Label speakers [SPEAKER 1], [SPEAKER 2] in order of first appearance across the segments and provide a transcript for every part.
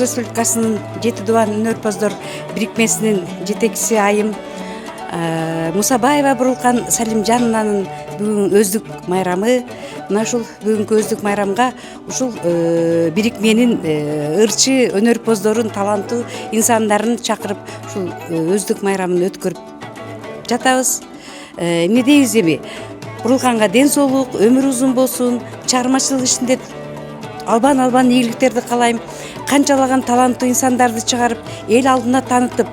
[SPEAKER 1] Республикасынын Жети Дубан өнөрпоздор бирикмесинин жетекчиси айым Мусабаева Бурулкан Салимжановнанын бүгүн өздүк майрамы. Мына ушул бүгүнкү өздүк майрамга ушул бирикменин ырчы өнөрпоздорун, таланттуу инсандарын чакырып ушул өздүк майрамын өткөрүп жатабыз. Эмне дейбиз эми? Бурулканга ден соолук, өмүр узун болсун, чыгармачылык ишинде албан ийгиликтерди каалайм. Канчалаган таланттуу инсандарды чыгарып, эл алдына таанытып,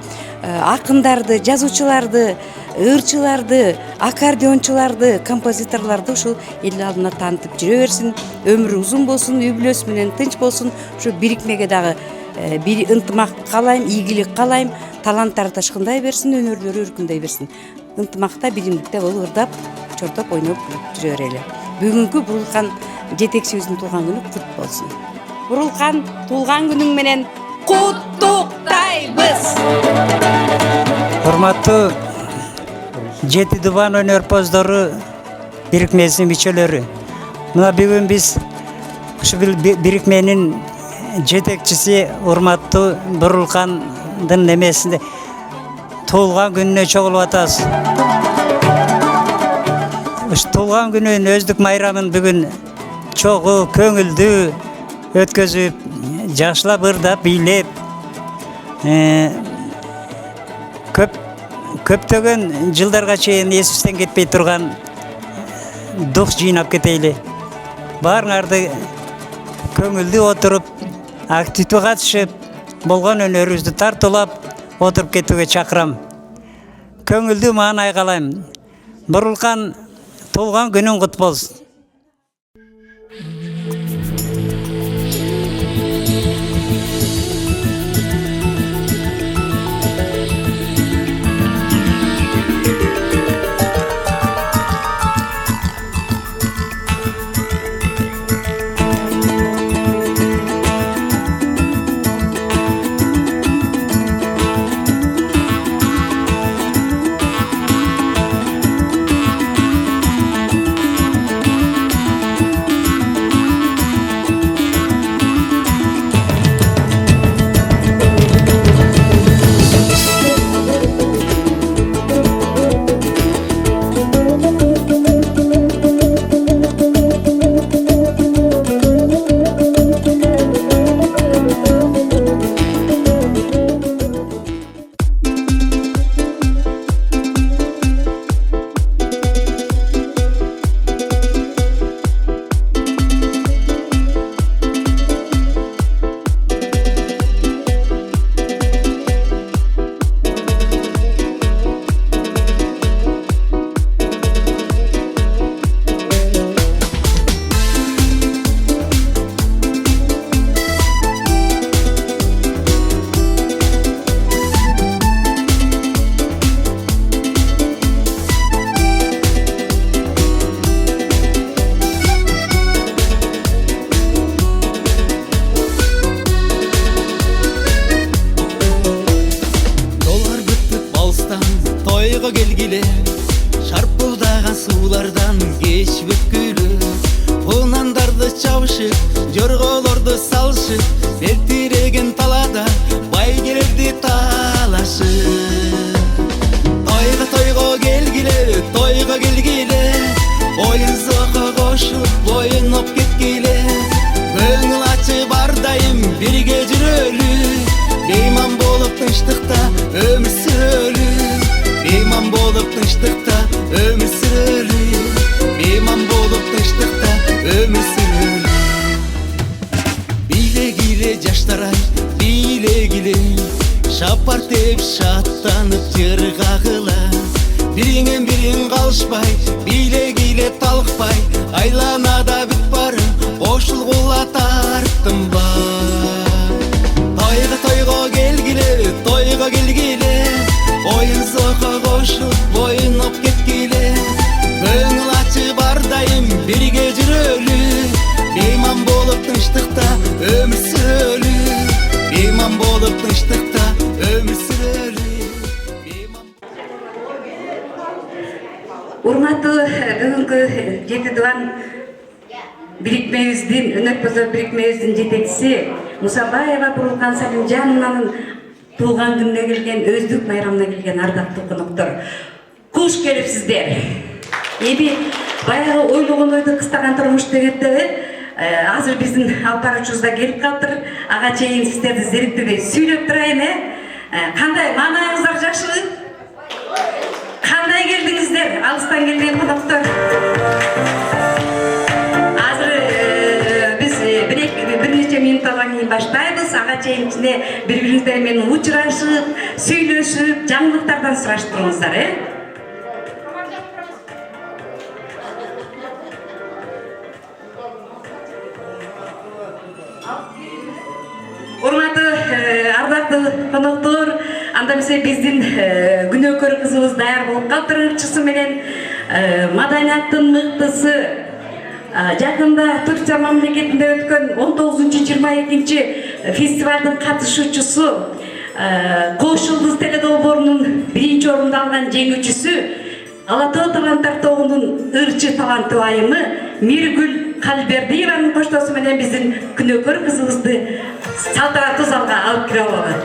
[SPEAKER 1] акындарды, жазуучуларды, ырчыларды, аккордеончуларды, композиторлорду ушул эл алдына таанытып жүрө берсин. Өмүрү узун болсун, үй бүлөсү менен тынч болсун. Ушу бирикмеге дагы бир ынтымак каалайм, ийгилик каалайм. Таланттары ташкындай берсин, өнөрлөрү өркүндөй берсин. Ынтымакта, биримдикте болуп ырдап, чортоп, ойноп жүрө берели. Бүгүнкү Бурулкан жетекчибиздин туулган күнү кут болсун. Бурулкан, туулган күнүң менен куттуктайбыз.
[SPEAKER 2] Урматтуу Жети Дубан өнөрпоздору бирикмесинин мүчөлөрү. Мына бүгүн биз ушу бирикменин жетекчиси урматтуу Бурулкандын немесинде туулган күнүнө чогулуп атабыз. Ушу туулган күнүнүн өздүк майрамын бүгүн чогуу, көңүлдүү өткөзүп, жакшылап ырдап, бийлеп, көптөгөн жылдарга чейин эсибизден кетпей турган дух жыйнап кетейли. Баарыңарды көңүлдүү отуруп, активдүү катышып, болгон өнөрүбүздү тартуулап отуруп кетүүгө чакырам. Көңүлдүү маанай каалайм. Бурулкан туулган күнүң кут болсун.
[SPEAKER 3] Тойго келгиле, шарпылдаган суулардан кеч бүткүлө. Унандарды чабышып, жорголорду салышып, селтиреген талада байгелерди талашып. Тойго келгиле, оюн зоко кошуп, боюнуп кеткиле. Көңүл ачып ардайым бирге жүрөлү, бейман болуп тынчтыкта өмүр сүрөлү. Бейман болуп тынчтыкта өмүр сүрөлү, бейман болуп тынчтыкта өмүр сүрөлү. Бийлегиле жаштар-ай, бийлегиле, шапар теп шаттанып жыргагыла. Бириңен бириң калышпай, бийлегиле талыкпай, айланада бүт бары кошулгула тартынба. Тойго келгиле, оюн зоко кошуп, боюнуп кеткиле. Көңүл ачып ардайым бирге жүрөлү, бейман болуп тынчтыкта өмүр сүрөлү. Бейман болуп тынчтыкта өмүр сүрөлү.
[SPEAKER 1] Урматтуу бүгүнкү Жети Дубан бирикмебиздин, өнөрпоздор бирикмебиздин жетекчиси Мусабаева Бурулкан Салимжановнанын туулган күнүнө келген, өздүк майрамына келген ардактуу коноктор. Куш келипсиздер. Эми баягы ойлогон ойду кыстаган турмуш дегенде азыр биздин алып баруучубуз да келип калыптыр. Ага чейин сиздерди зериктирбей сүйлөп турайын, Кандай маанайыңыздар жакшыбы? Кандай келдиңиздер? Алыстан келген коноктор. Азыр биз бир нече минуттан кийин баштайбыз. Ага чейин бири-бириңиздер менен учурашып, сүйлөшүп, жаңылыктардан сураштырыңыздар, Урматтуу ардактуу коноктор, анда эмесе биздин күнөөкөр кызыбыз даяр болуп калыптыр. Чысы менен маданияттын мыктысы жакында Турция мамлекетинде өткөн 19-22 фестивалдын катышуучусу, Кош Йулдуз теледолбоорунун биринчи орунду алган жеңүүчүсү, Ала Тоо таланттар тобунун ырчы таланттуу айымы Миргүл Калбердиеванын коштоосу менен биздин күнөөкөр кызыбызды салтанаттуу залга алып кире алалы.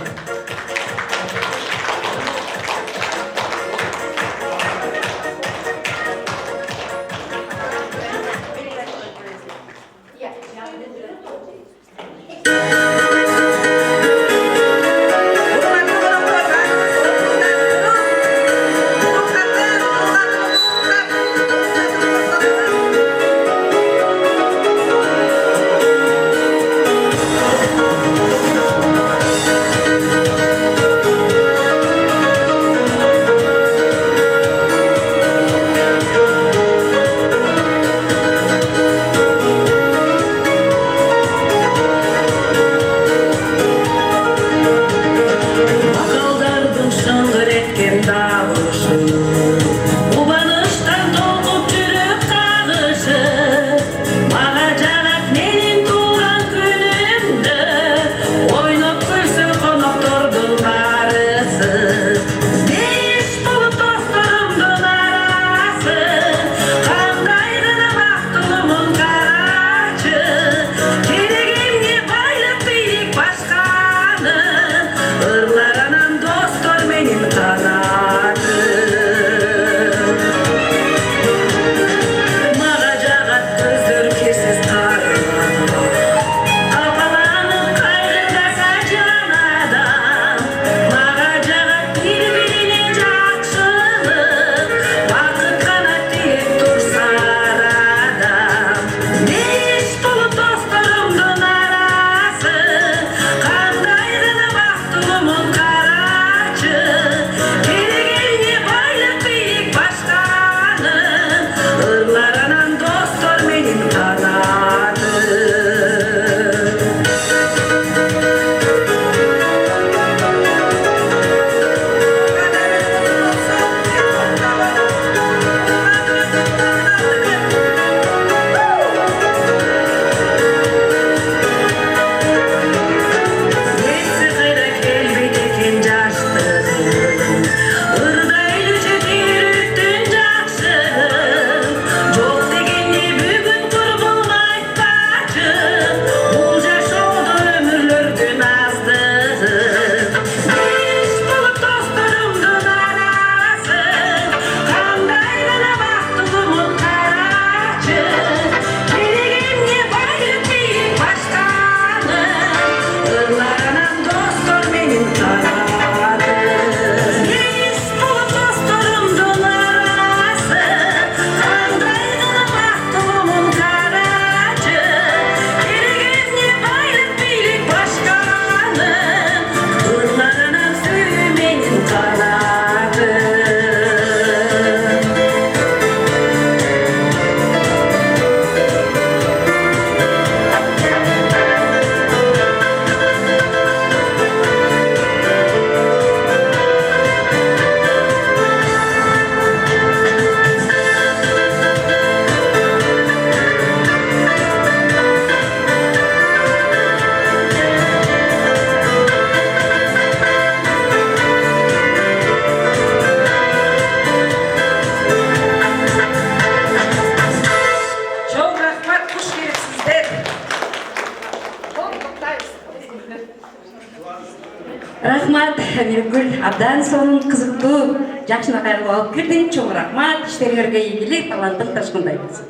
[SPEAKER 1] абдан сонун кызыктуу жакшынакай алып кирдиң. Чоң рахмат. Иштериңерге ийгилик, таланттык ташкындай болсун.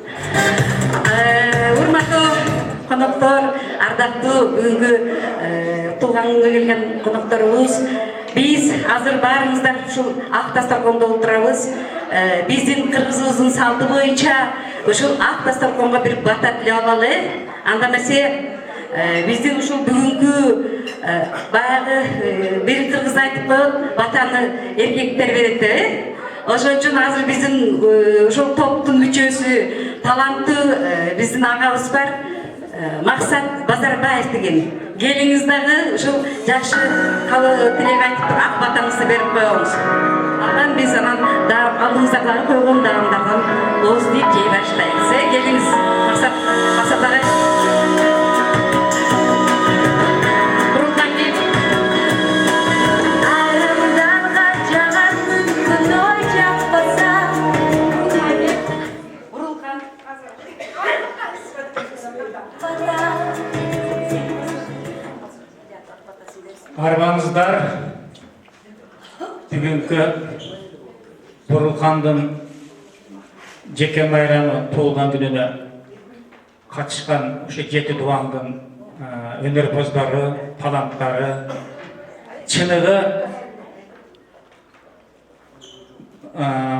[SPEAKER 1] Урматтуу коноктор, ардактуу бүгүнкү туулган күнгө келген конокторубуз, биз азыр баарыңыздар ушул ак дасторкондо отурабыз. Биздин кыргызыбыздын салты боюнча ушул ак дасторконго бир бата тилеп алалы. Анда эмесе биздин ушул бүгүнкү баягы бир кыргыз айтып коет, батаны эркектер берет. Ошон үчүн азыр биздин ушул топтун мүчөсү, таланттуу биздин агабыз бар, Максат Базарбаев деген. Келиңиз дагы ушул жакшы тилек айтып ак батаңызды берип коебуз. Анан биз алдыңыздагы койгон даамдардан ооз дейп жей баштайбыз. Келиңиз Максат агай.
[SPEAKER 4] Арбаңыздар бүгүнкү Бурулкандын жеке майрамы туулган күнүнө катышкан ушу жети тубаңдын өнөрпоздору, таланттары, чыныгы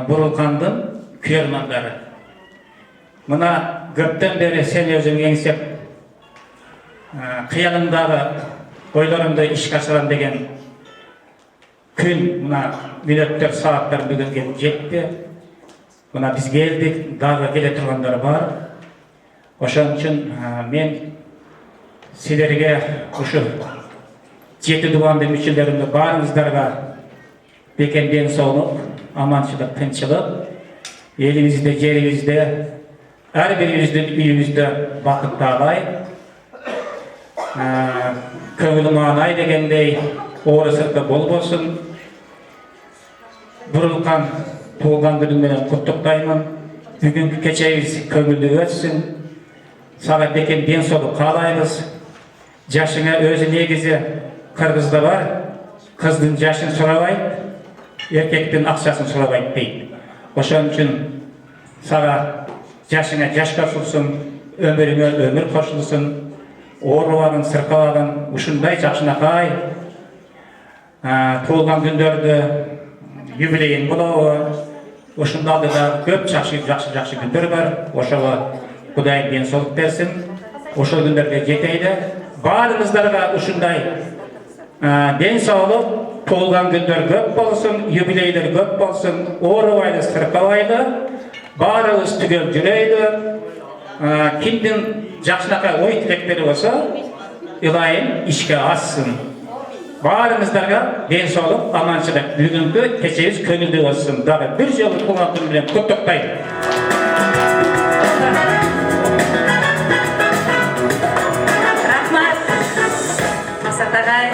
[SPEAKER 4] Бурулкандын күйөрмандары. Мына көптөн бери сен өзүң эңсеп кыялымдагы ойлорумду ишке ашырам деген күн мына мүнөттөр, сааттар бүгүн жетти. Мына биз келдик, дагы келе тургандар бар. Ошон үчүн мен силерге ушу жети тубандын мүчөлөрүнө баарыңыздарга бекем ден соолук, аманчылык, тынчылык, элибизде, жерибизде, ар бирибиздин үйүбүздө бакыт таалай. Көңүл маанай дегендей оорусукта болбосун. Бурулкан туулган күнүң менен куттуктаймын. Бүгүнкү кечебиз көңүлдүү өтсүн. Сага бекем ден соолук каалайбыз. Жашыңа өзү негизи кыргызда бар. Кыздын жашын сурабайт, эркектин акчасын сурабайт дейт. Ошон үчүн сага жашыңа жаш кошулсун, өмүрүңө өмүр кошулсун. Оорубагын, сыркабагын, ушундай жакшынакай туулган күндөрдө юбилейин болобу. Ушунда да көп жакшы күндөр бар. Ошого Кудай ден соолук берсин. Ошол күндөргө жетейли. Баарыбыздарга ушундай ден соолук, туулган күндөр көп болсун, юбилейлер көп болсун, оорубайлы, сыркабайлы, баарыбыз түгел жүрөйлү. Кимдин жакшынакай ой тилектери болсо, Илайым ишке ашсын. Баарыңыздарга ден соолук, аманчылык, бүгүнкү кечебиз көңүлдүү болсун. Дагы бир жолу туулган күнү менен куттуктайм.
[SPEAKER 1] Рахмат. Максат агай,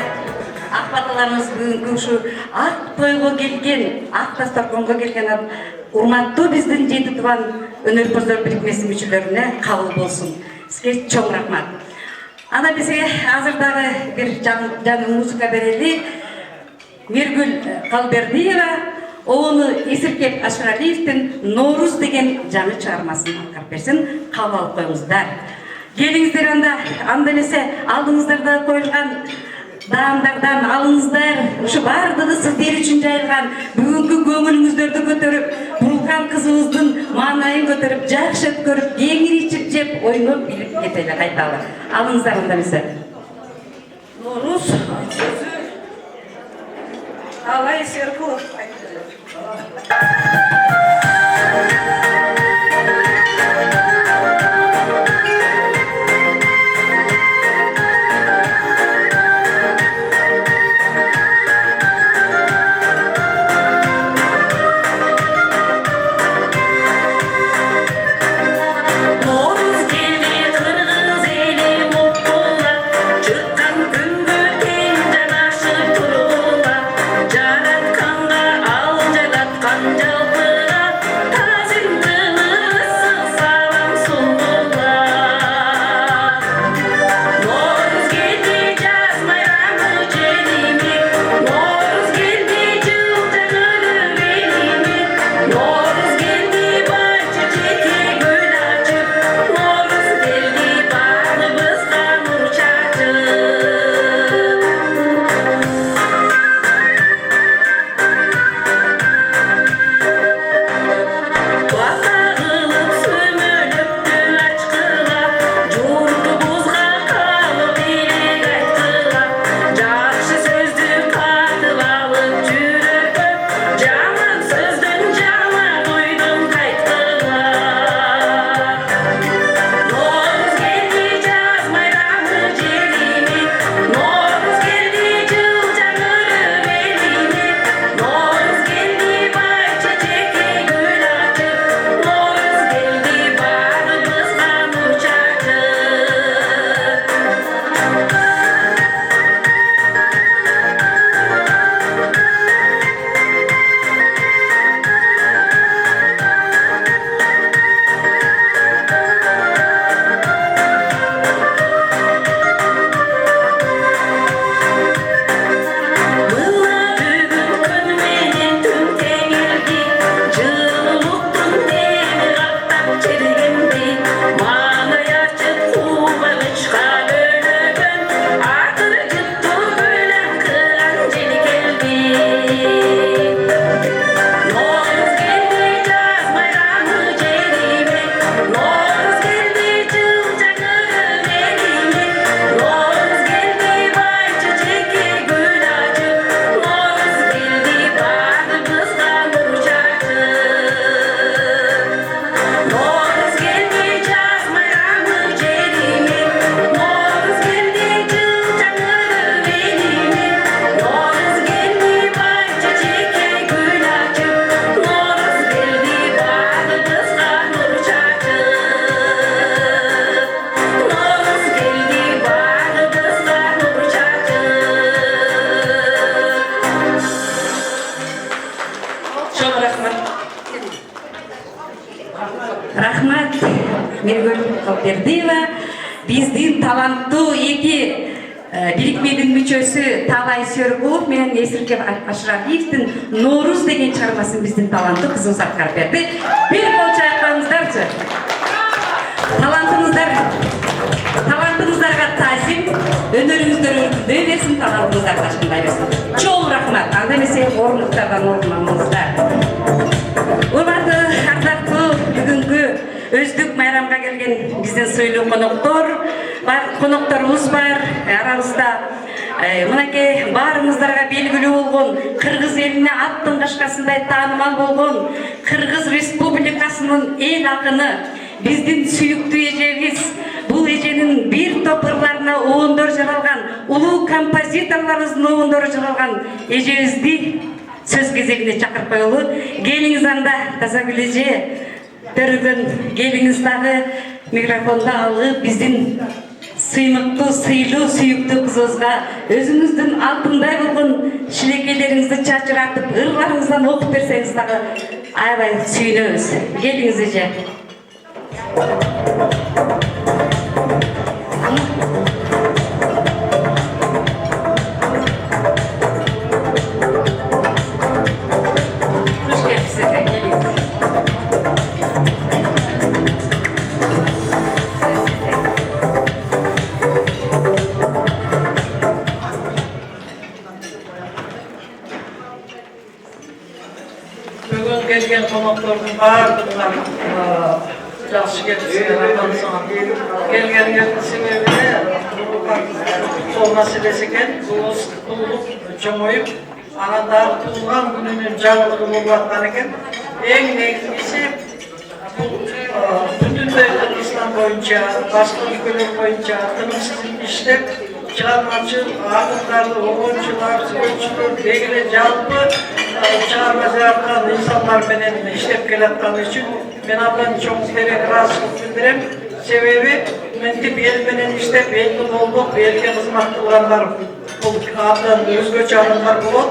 [SPEAKER 1] ак баталарыбыз бүгүнкү ушу ак тойго келген, ак дасторконго келген урматтуу биздин жети тубан өнөрпоздор бирикмесинин мүчөлөрүнө кабыл болсун. Сизге чоң рахмат. Ана бизге азыр дагы бир жаңы музыка берели. Миргүл Калбердиева Оonu Эсиркеп Ашыралиевдин Норуз деген жаңы чыгармасын аткарып берсин. Кабыл алып коюңуздар. Келиңиздер анда эмесе алдыңыздарда коюлган даамдардан алыңыздар. Ушу бардыгы сиздер үчүн жайылган бүгүнкү көңүлүңүздөрдү көтөрүп, Бурулкан кызыбыздын маанайын көтөрүп, жакшы өткөрүп, кеңири ичип жеп, ойноп билип кетели кайталы. Алыңыздар анда эмесе.
[SPEAKER 5] Норуз сөзү Алай Серкулов.
[SPEAKER 6] Жаратканга
[SPEAKER 5] Çok rahmat.
[SPEAKER 1] Рахмат Миргүл Калпердиева, биздин таланттуу эки бириктмедин мүчөсү Талай Сөргулов менен Эсиркеп Ашрафиевдин Норuz деген чыгармасын биздин таланттуу кызыбыз аткарып берди. Бир кол чайкаңыздарчы. Талантыңыздарга таасим, өнөрүңүздөр өркүндөй берсин, талантыңыздар ташкындай берсин. Чоң рахмат. Анда эмесе орындыктардан орун алыңыздар. Урматтуу ардактуу бүгүнкү өздүк майрамга келген биздин сыйлуу конокторубуз бар. Арабызда мынакей баарыңыздарга белгилүү болгон, Кыргыз элине аттын кашкасындай таанымал болгон Кыргыз Республикасынын эл акыны, биздин сүйүктүү эжебиз, бул эженин бир топ ырларына оондор жаралган, улуу композиторлорубуздун оондору жаралган эжебизди сөз кезегине чакырып коелу. Келиңиз анда Тазагүл эже төрөгөн келиңиз дагы микрофонду алып биздин сыймыктуу, сыйлуу, сүйүктүү кызыбызга өзүңүздүн алтындай болгон шилекейлериңизди чачыратып, ырларыңыздан окуп берсеңиз дагы аябай сүйүнөбүз. Келиңиз эже.
[SPEAKER 5] Бүгін келген қонақтардың барлығына жақсы келіпсіздер аман-сау. Келгеніңіздің себебі сол мәселесі екен. Туылып, жоңойып, анадағы туылған күнінен жаңылығы болып жатқан екен. Ең негізгісі бүтіндей Қырғызстан бойынша, басқа өлкелер бойынша тынымсыз іштеп, шығармашыл, ақындарды, ойыншылар, сөйлеушілер, дегеле жалпы чыгарма жараткан инсандар менен иштеп келаткан үчүн мен абдан чоң терең ыраазычылык билдирем. Себеби мынтип эл менен иштеп, элди колдоп, элге кызмат кылгандар бул абдан өзгөчө адамдар болот.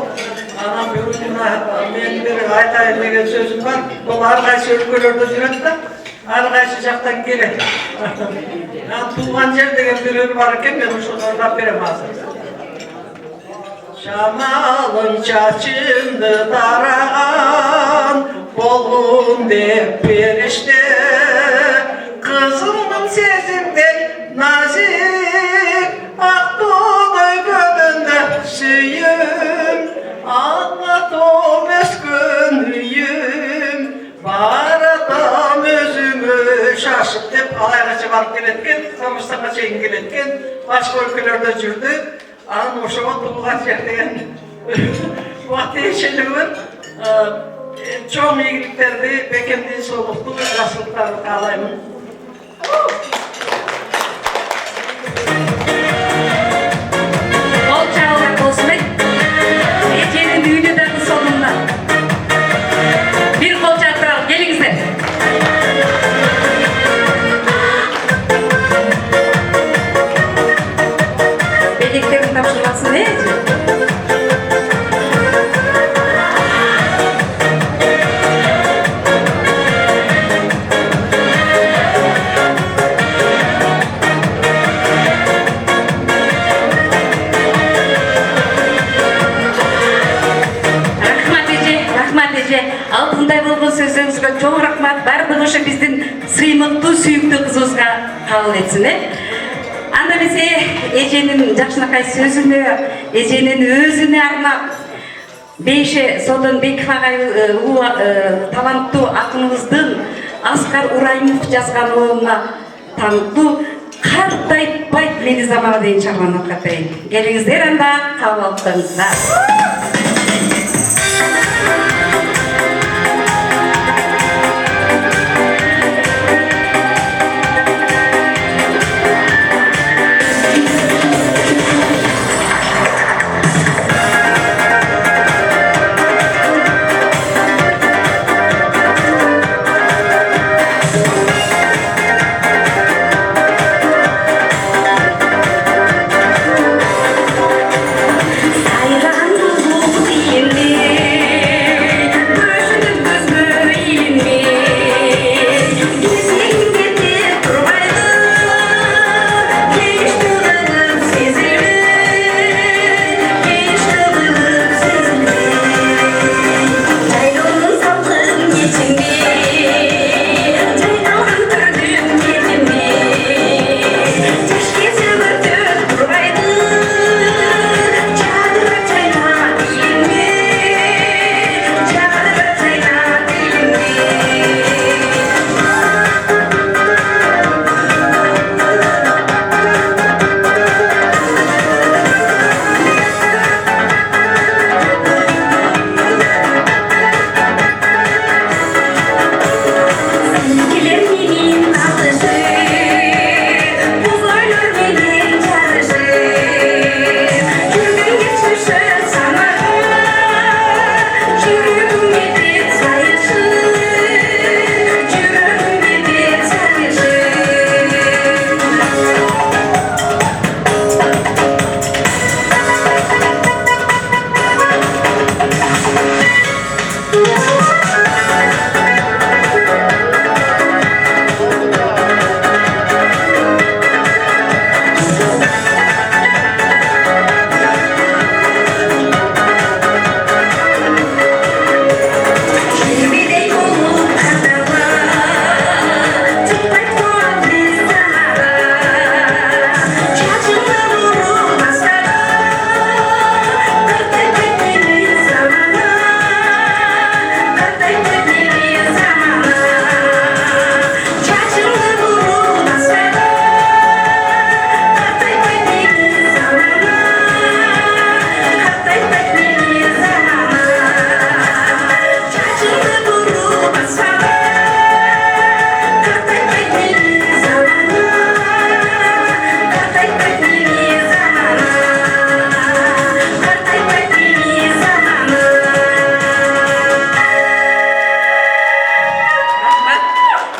[SPEAKER 5] Анан бүгүн мен бир айтайын деген сөзүм бар. Бул ар кайсы өлкөлөрдө жүрөт да, ар кайсы жактан келет. Туулган жер деген бир өл бар экен, мен ушуну ойлоп берем азыр. Şamalın çaçımdı tarağan, bolğun dep perişte. Kızımın sezimden nazik, akbuğday gönlünde süyüm. Anlatom öskünlüyüm, baratam özümü şaşıp dep alayga çıkarıp keletken, Samırstan'a çeyin keletken, başka ülkelerde жүрдü. Анан ошого туулган жер деген батешилигин чоң ийгиликтерди, бекемдин соолукту, жакшылыктарды каалаймын.
[SPEAKER 1] Кол чабуулар болсун. Эженин үйүнө дагы сонунда. Бир кол чабуулар келиңиздер. Белектерин тапшырмасын, эже. Алтындай болгон сөзүңүзгө чоң рахмат. Бардыгы ушу биздин сыймыктуу, сүйүктүү кызыбызга кабыл этсин. Анда бизе эженин жакшынакай сөзүнө, эженин өзүнө арнап Бейше Сооронбеков агай таланттуу акыныбыздын Аскар Ураймов жазган оюна танттуу картайтпайт мени замана деген чыгарманы окуп берейин. Келиңиздер анда кабыл алыңыздар.
[SPEAKER 6] Sayran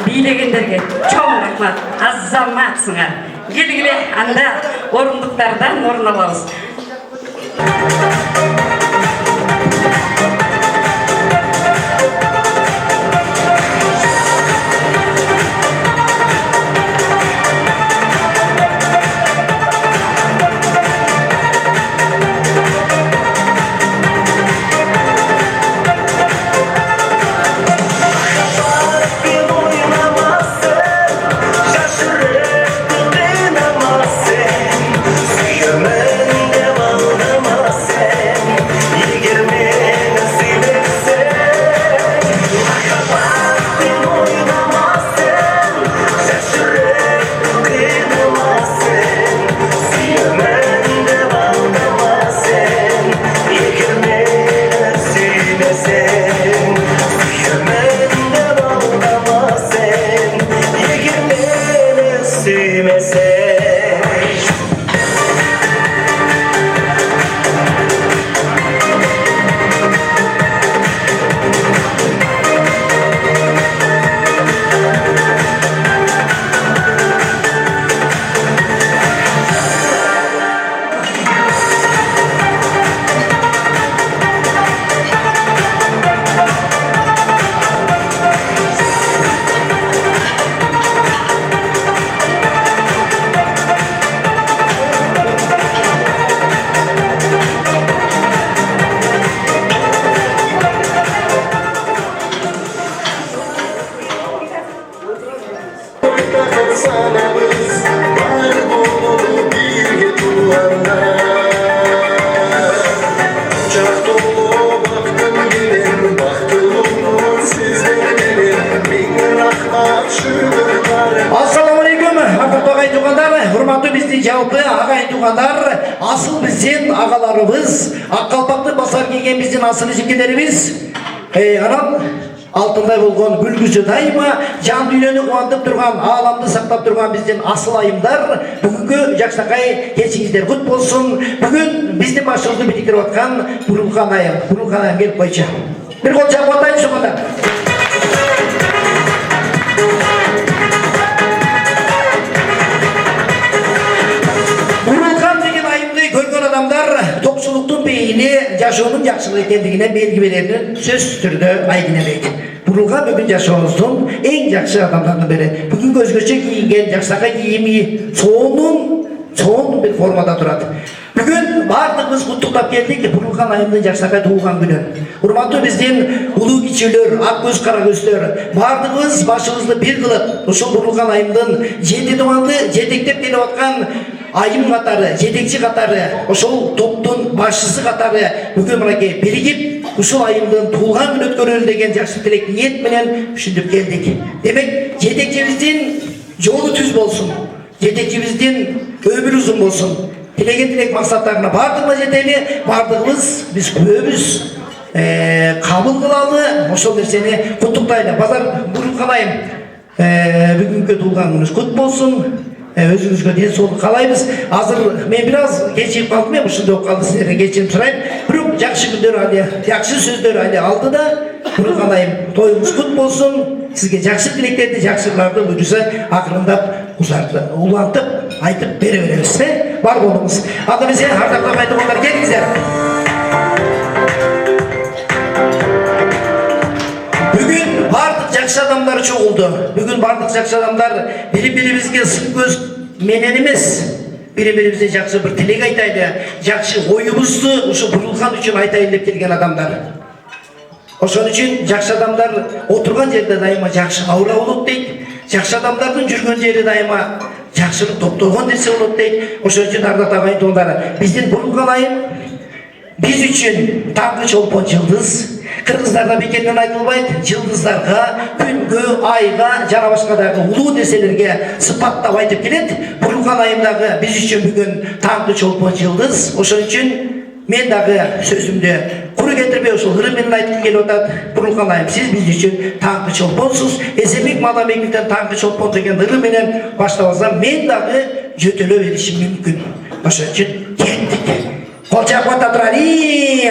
[SPEAKER 1] Biylегендерге чоң рахмат, азаматсыңар. Келгіле анда орындықтардан орын алабыз.
[SPEAKER 6] Жалпы ағай туғандар, асыл бізден ағаларыбыз, аққалпақты басар келген бізден асыл жекелеріміз, анам алтындай болған гүлгүзі дайыма, жан дүниені қуантып тұрған, аламды сақтап тұрған бізден асыл айымдар, бүгінгі Жақсақай кешіңіздер құт болсын. Бүгін біздің басшымызды бітіріп отқан Бурылхан айым келіп қойшы. Bir қол жағып отайын соғанда. Көрген адамдар тоқсылықтың бейіне жашауының жақсылық екендігіне белгі берерін сөз түрде айқындайды. Бурылхан бүгін жашауымыздың ең жақсы адамдардың бірі. Бүгін өзгеше киінген Жақсақай киімі соның бір формада тұрады. Бүгін барлығымыз құттықтап келдік Бурылхан айымның Жақсақай туылған күні. Құрметті бізден ұлы кішілер, ақ көз қара көздер, барлығымыз басымызды бір қылып, осы Бурылхан айымның жеті туғанды жетектеп келіп отқан айым қатары, жетекші қатары, ошол топтың басшысы қатары бүгін мынакей бірігіп, ушул айымдын туылған күн өткөрөлү деген жакшы тилек ниет менен түшүндүп келдик. Демек, жетекчибиздин жолу түз болсун, жетекчибиздин өмүрү узун болсун. Тилеген тилек максаттарына бардыгыбыз жетели, бардыгыбыз биз көбүз кабыл кылалы, ошол нерсени куттуктайлы. Базар Бурылхан айым, бүгүнкү туылган күнүңүз кут болсун. Өзіңізге денсаулық қалаймыз. Азыр мен біраз кешігіп қалдым, мен ушундай болып қалды, сіздерден кешірім сұраймын. Бирок жакшы күндөр әлі, жакшы сөздөр әлі алды да, Бурылхан айым, тойыңыз құт болсын. Сізге жакшы тілектерді, жакшыларды бұйырса ақырындап улантып, айтып бере береміз. Бар болыңыз. Алдымызда ардақтап айтып олар келіңіздер. Bugün bardıq jakşı adamlar çoğuldu. Bugün bardıq jakşı adamlar biri-birimizge sık göz menen emes. Biri-birimize jakşı bir tilek aytaylı, jakşı oyumuzdu uşu Burulkan üçün aytayın dep kelgen adamlar. Oşon üçün jakşı adamlar oturgan jerde daima jakşı aura bolot deyt. Jakşı adamdardын жүргөн jeri daima jakşılık toптолгон нерсе болот дейт. Ошон үчүн ардактуу агайын туугандар, биздин Бурулкан айым biz үчүн таңкы чолпон жылдыз. Кыргыздарда бекерден айтылбайт, жылдыздарга, күнгө, айга, жана башка дагы улуу нерселерге сыпаттап айтып келет. Бурулкан айымдагы биз үчүн бүгүн таңкы чолпон жылдыз. Ошон үчүн мен дагы сөзүмдү куру кетирбей ушул ырым менен айткым келип атат. Бурулкан айым, сиз биз үчүн таңкы чолпонсуз. Эсенбек Мадамбековден таңкы чолпон деген ырым менен баштабасам, мен дагы жөтөлө беришим мүмкүн. Ошон үчүн кеттик. Кол чапып ата турали.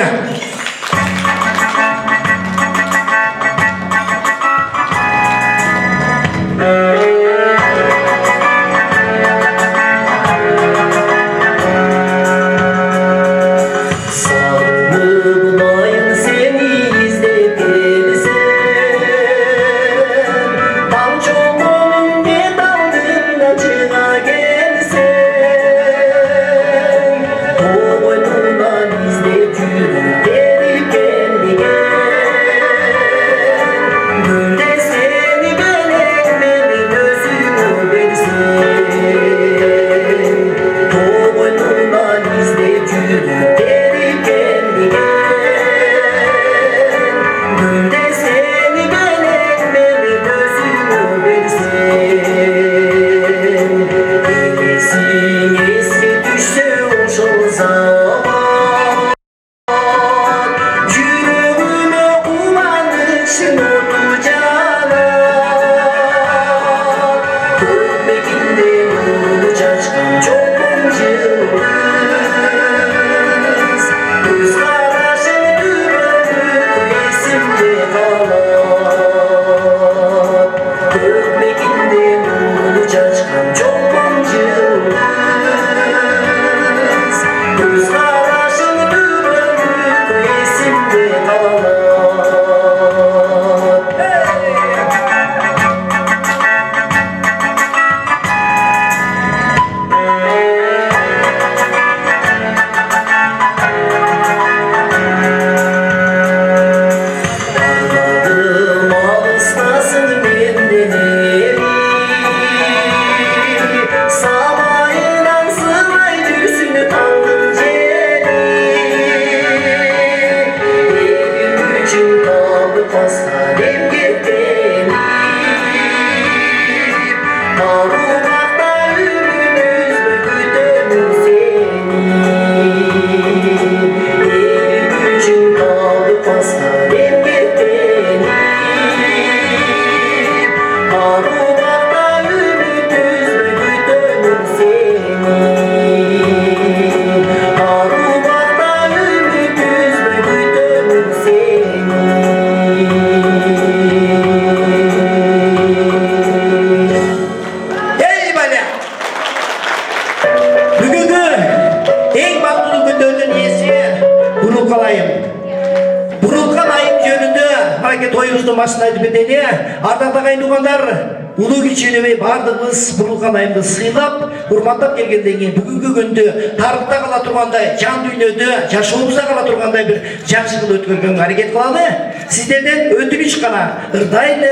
[SPEAKER 6] Улуу кичинебей бардыгыбыз Бурулкан айымды сыйлап, урмандап келгенден кийин бүгүнкү күндү тарыхта кала тургандай, жан дүйнөдө жашообузда кала тургандай бир жакшы кылып өткөргөнгө аракет кылалы. Сиздерден өтүнүч гана ырдайлы,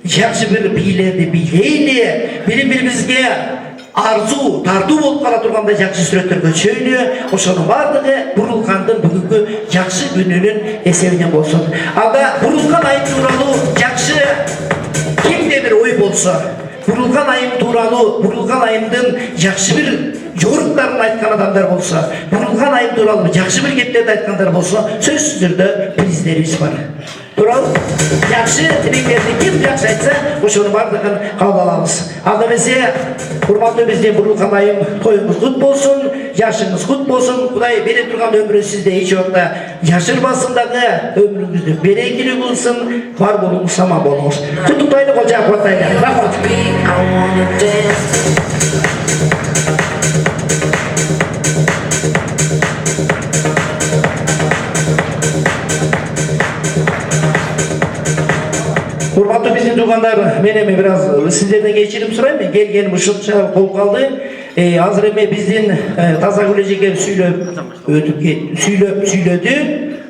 [SPEAKER 6] жакшы бир бийлерди бийлейли, бири-бирибизге арзу, тартуу болуп кала тургандай жакшы сүрөттөргө чөйлү. Ошонун бардыгы Бурулкандын бүгүнкү жакшы күнүнүн эсебинен болсун. Анда Бурулкан айым тууралуу жакшы кимде бир ой болсо, Бурулкан айым тууралуу, Бурулкан айымдын жакшы бир жоруктарын айткан адамдар болсо, Бурулкан айым тууралуу жакшы бир кептерди айткандар болсо, сөзсүз түрдө приздерибиз бар. Тууралуу жакшы тилектерди ким жакшы айтса, ошонун бардыгын кабыл алабыз. Анда эмесе, урматтуу биздин Бурулкан айым, тоюңуз кут болсун, жашыңыз кут болсун. Кудай бере турган өмүрү сизде эч убакта жашырбасын дагы, өмүрүңүздү берекелүү кылсын, бар болуңуз, аман болуңуз. Куттуктайлы, кол жаап атайлы. Рахмат. туугандар, мен эми бир аз сиздерден кечирим сурайм. Мен келгеним ушунча болуп калды. Азыр эми биздин Тазагүл эжеке сүйлөдү.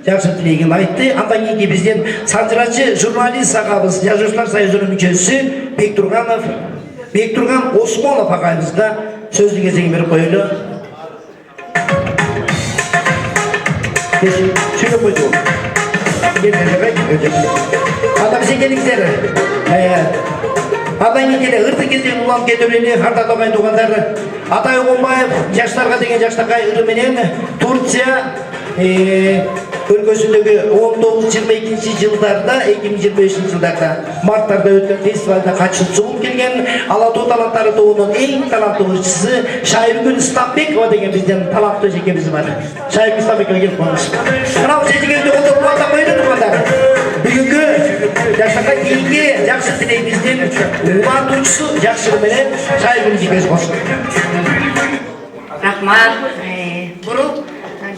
[SPEAKER 6] Жакшы тилегин айтты. Андан кийинки биздин санжырачы журналист агабыз, Жазуучулар союзунун мүчөсү Бектурган Осмонов агайыбызга сөздүн кезегин берип коелу. Сөйлөп койду. Адам сен келиңиздер. Адан келе ырты кезден улам кетөрүнү харда тогайн туугандар. Атай Огонбаев жаштарга деген жаштакай ыры менен Турция өлкөсүндөгү 19-22 жылдарда, 2025 жылдарда марттарда өткөн фестивалда катышуучу болуп келген. Ала Тоо таланттары тобунун эң таланттуу ырчысы Шайыргүл Стамбекова деген биздин таланттуу эжекебиз бар. Шайыргүл Стамбекова келип коңуз. Мына бул эжекебизди колдоп куата койду туугандар. Бүгүнкү жаштакай кийинки жакшы тилегибиздин улантуучусу жакшы менен Шайыргүл эжекебиз болсун.
[SPEAKER 7] Рахмат. Бурул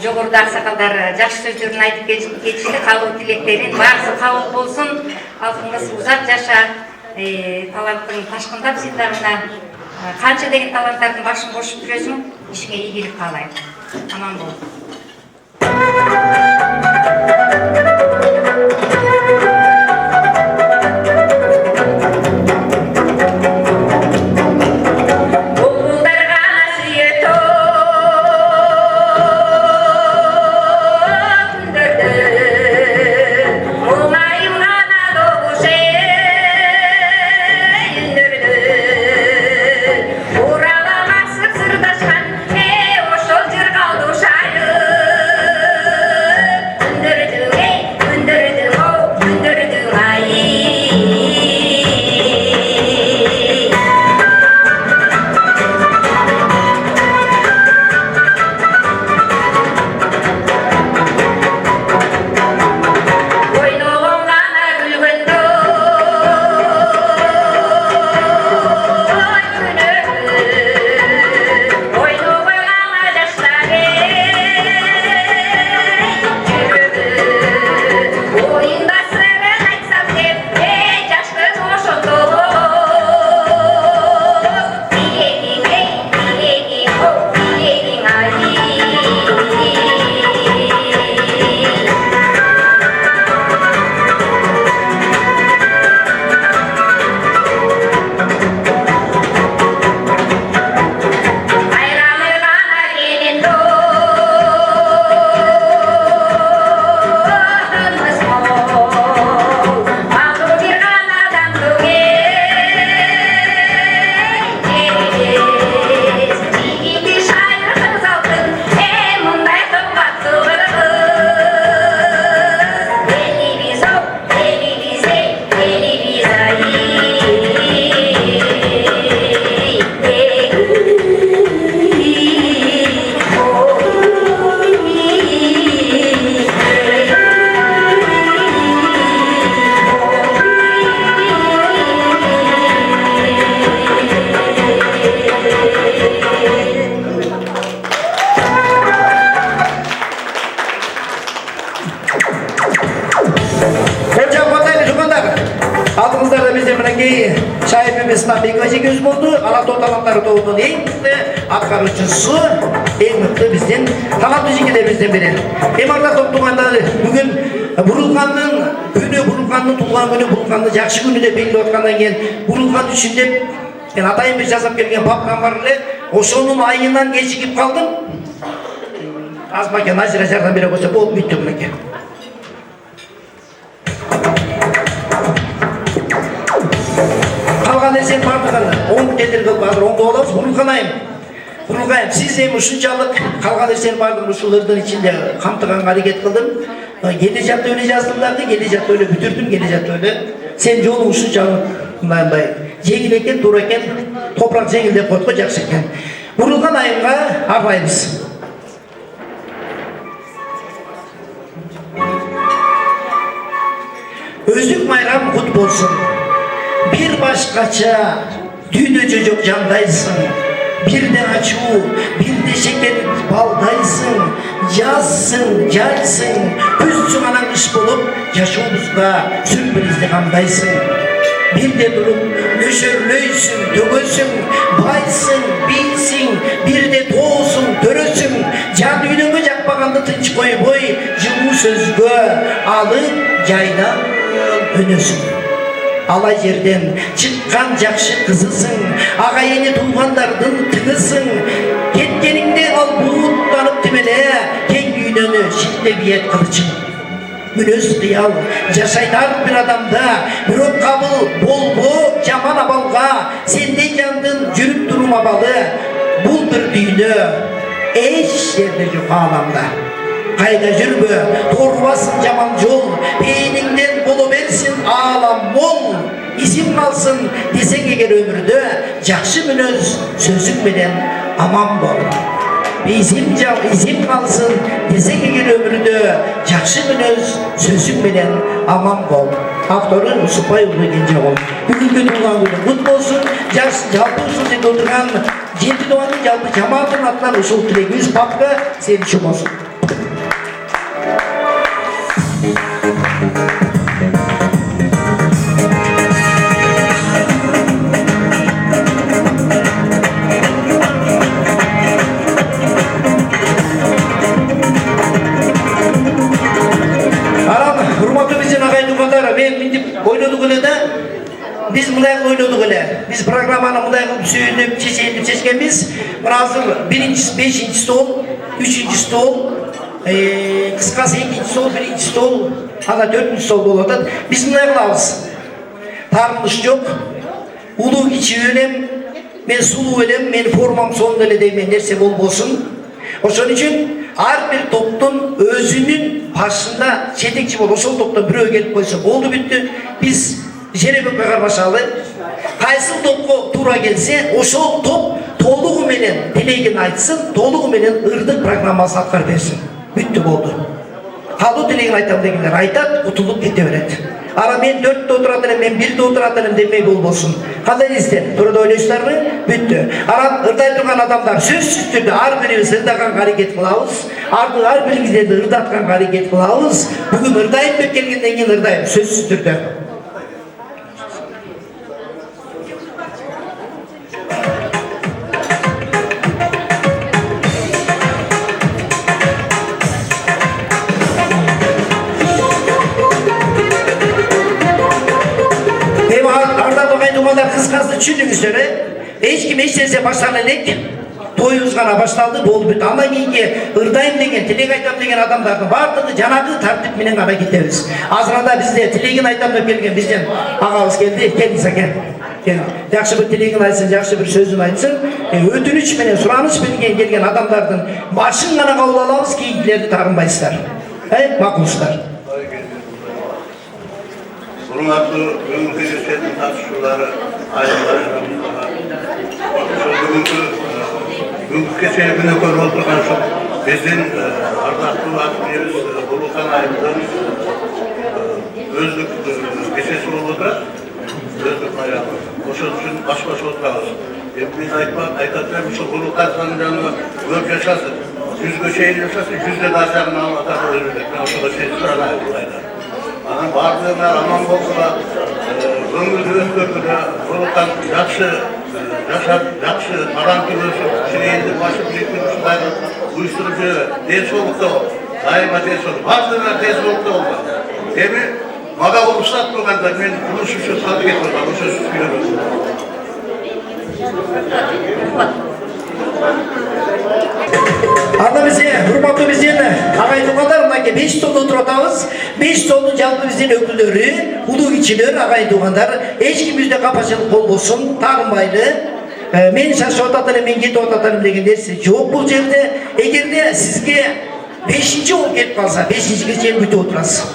[SPEAKER 7] жогоруда аксакалдар жакшы сөздөрүн айтып кетишти, кабыл тилектерин баарысы кабыл болсун. Халкыңыз узак жаша, таланттын ташкындап сыйдарына канча деген таланттардын башын кошуп жүрөсүң, ишиңе ийгилик каалайм. Аман бол.
[SPEAKER 6] Şahibimiz Stambekova eşekimiz oldu. Ала Тоо таланттары тобунун эң мыкты аткаруучусу, эң мыкты биздин таланттуу эжекелерибизден бири. Эми ардактуу туугандар, бүгүн Бурулкандын күнү, Бурулкандын туулган күнү, Бурулкандын жакшы күнү деп белгилеп аткандан кийин Бурулкан үчүн деп мен атайын бир жасап келген папкам бар эле. Ошонун айынан кечигип калдым. Азмаке Назира жардам бере койсо болуп бүттү мынакей. Калган нерсенин бардыгын оң жетирге азыр оңдоп алабыз. Бурулкайым, сиз эми ушунчалык калган нерсенин бардыгын ушулардын ичинде камтыганга аракет кылдым. Кележатта эле жаздым дагы, кележатта эле бүтүрдүм, кележатта эле. Сен жолуң ушунчалык мындай жеңил экен, туура экен, топурак жеңил деп койдук го, жакшы экен. Бурулкан айымга арнайбыз. Özlük bayram kut bolsun. Bir başkaça düğünöce yok candaysın. Bir de açuu, bir de şeker baldaysın. Yazsın, yaysın. Üz çıkanan iş bulup yaşamımızda sürprizli kandaysın. bir de durup nöşörlöysün, tөгөсүң, байсың, бийсиң, bir de тоосуң, төрөсүң, жан үйнөнгө жакпаганды тынч койбой, жылуу сөзгө алып жайдан өнөсүң. Ала жерден чыккан жакшы кызысың, ага эне туугандардын тыңысың, кеткениңде ал бууттанып тимеле, кең дүйнөнү шилте биет кылычың. Мүнөз кыял жашайт bir адамда, бирок кабыл болбо жаман абалга, сендей жандын жүрүп турум абалы, бул бир дүйнө эч жерде жок ааламда. Кайда жүрбө, торбасын жаман жол, бейниңден боло берсин аалам мол. Изим калсын десең эгер өмүрдө, жакшы мүнөз сөзүң менен аман бол. Изим калсын десең эгер өмүрдө, жакшы мүнөз сөзүң менен аман бол. Автору Усупбай уулу Кенжеголу. Бүгүнкү туулган күнү кут болсун. Жалпы ушул жерде отурган жети дуанын жалпы жамааттын атынан ушул тилегибиз папка сен үчүн болсун. Biz mınдай oynadık öyle. Biz programmanı mınдай suyunup, çeşkenmiz. Hazır birinci, beşinci stol, üçüncü stol, kıskası ikinci stol, birinci stol, hatta dördüncü stol oladı. Biz mınдай kılavuz. Tarmış yok. Ulu içi ölem, men sulu ölem, men formam sonunda öyle deymen nerse bol bolsun. Oşun için her bir toptun özünün başında çetekçi bol. Oşol toptan bir gelip koysa oldu bitti. Biz Жеребек Кармашалы кайсыл топко туура келсе, ошол топ толугу менен тилегин айтсын, толугу менен ырдык программасын аткарып берсин. Бүттү болду. Калуу тилегин айтам дегендер айтат, утулуп кете берет. Ара мен 4-те отурат элем, мен 1-те отурат элем демей болбосун. Кандай дейсиздер? Турада ойлойсуздарбы? Бүттү. Ара ырдай турган адамдар сөзсүз түрдө ар бирибиз ырдаганга аракет кылабыз. Ар бириңиздерди ырдатканга аракет кылабыз. Бүгүн ырдайм деп келгенден кийин ырдайм сөзсүз түрдө. Kıskası düşündüğünüzde hiç kim hiç derse başlanacak, toyumuz gana başlandı, bol bitti. Ama ki ırdayım degen, tilek aytam degen adamların bardığı canağı tartip menen gana gideriz. Azrada bizde tilegin aytam da gelgen bizden ağabeyimiz geldi, kendisi gel. Yakşı bir tilegin aytsın, yakşı bir sözün aytsın. Ötünüç menen, suranış menen gelgen adamlardan başın gana kabul alamız ki ilgileri tarınbaysızlar. Makulsuzlar.
[SPEAKER 8] Hurmatlı bugünkü geçirdiğim tartışmaları ayrılarına bugünkü geçirdiğine koyup oturgan şu bizden ardaklı vaktimiz Burulkan ayımızın özlük geçesi oldu özlük bayramı. Oşun için baş oturağız. Biz aytatlarım şu Burulkan sanacağını gök yaşasın. Yüz göçeğini yaşasın, yüzde daşlarını anlatar ölürler. Ben oşada şey sırana ayırlaylar. Ana bardığına aman bolsa ömrünü ötkürüne Burulkan jakşı adam kılıyorsun. Şireyinde başı biriktirmişlerdi. Uyuşturucu ders olukta oldu. Daima ders oldu. Bardığına ders olukta oldu. Demi maga olursak durganda men bunu şu sadı getirdim. Bu söz biliyorum.
[SPEAKER 6] Anda bize, hurmatlı bizden ağayın tuğanlar, 5 stolda oturatağız. 5 stolun жалпы bizden öküldörü, ulu içiler, ağayın tuğanlar. Hiç kim yüzde kapaçılık bol olsun, tağınbaylı. Men şaşı otatalım, men geti otatalım degen dersi жоқ бұл жерде. Егерде sizge 5. ol gelip kalsa, 5. geçen büte oturasın.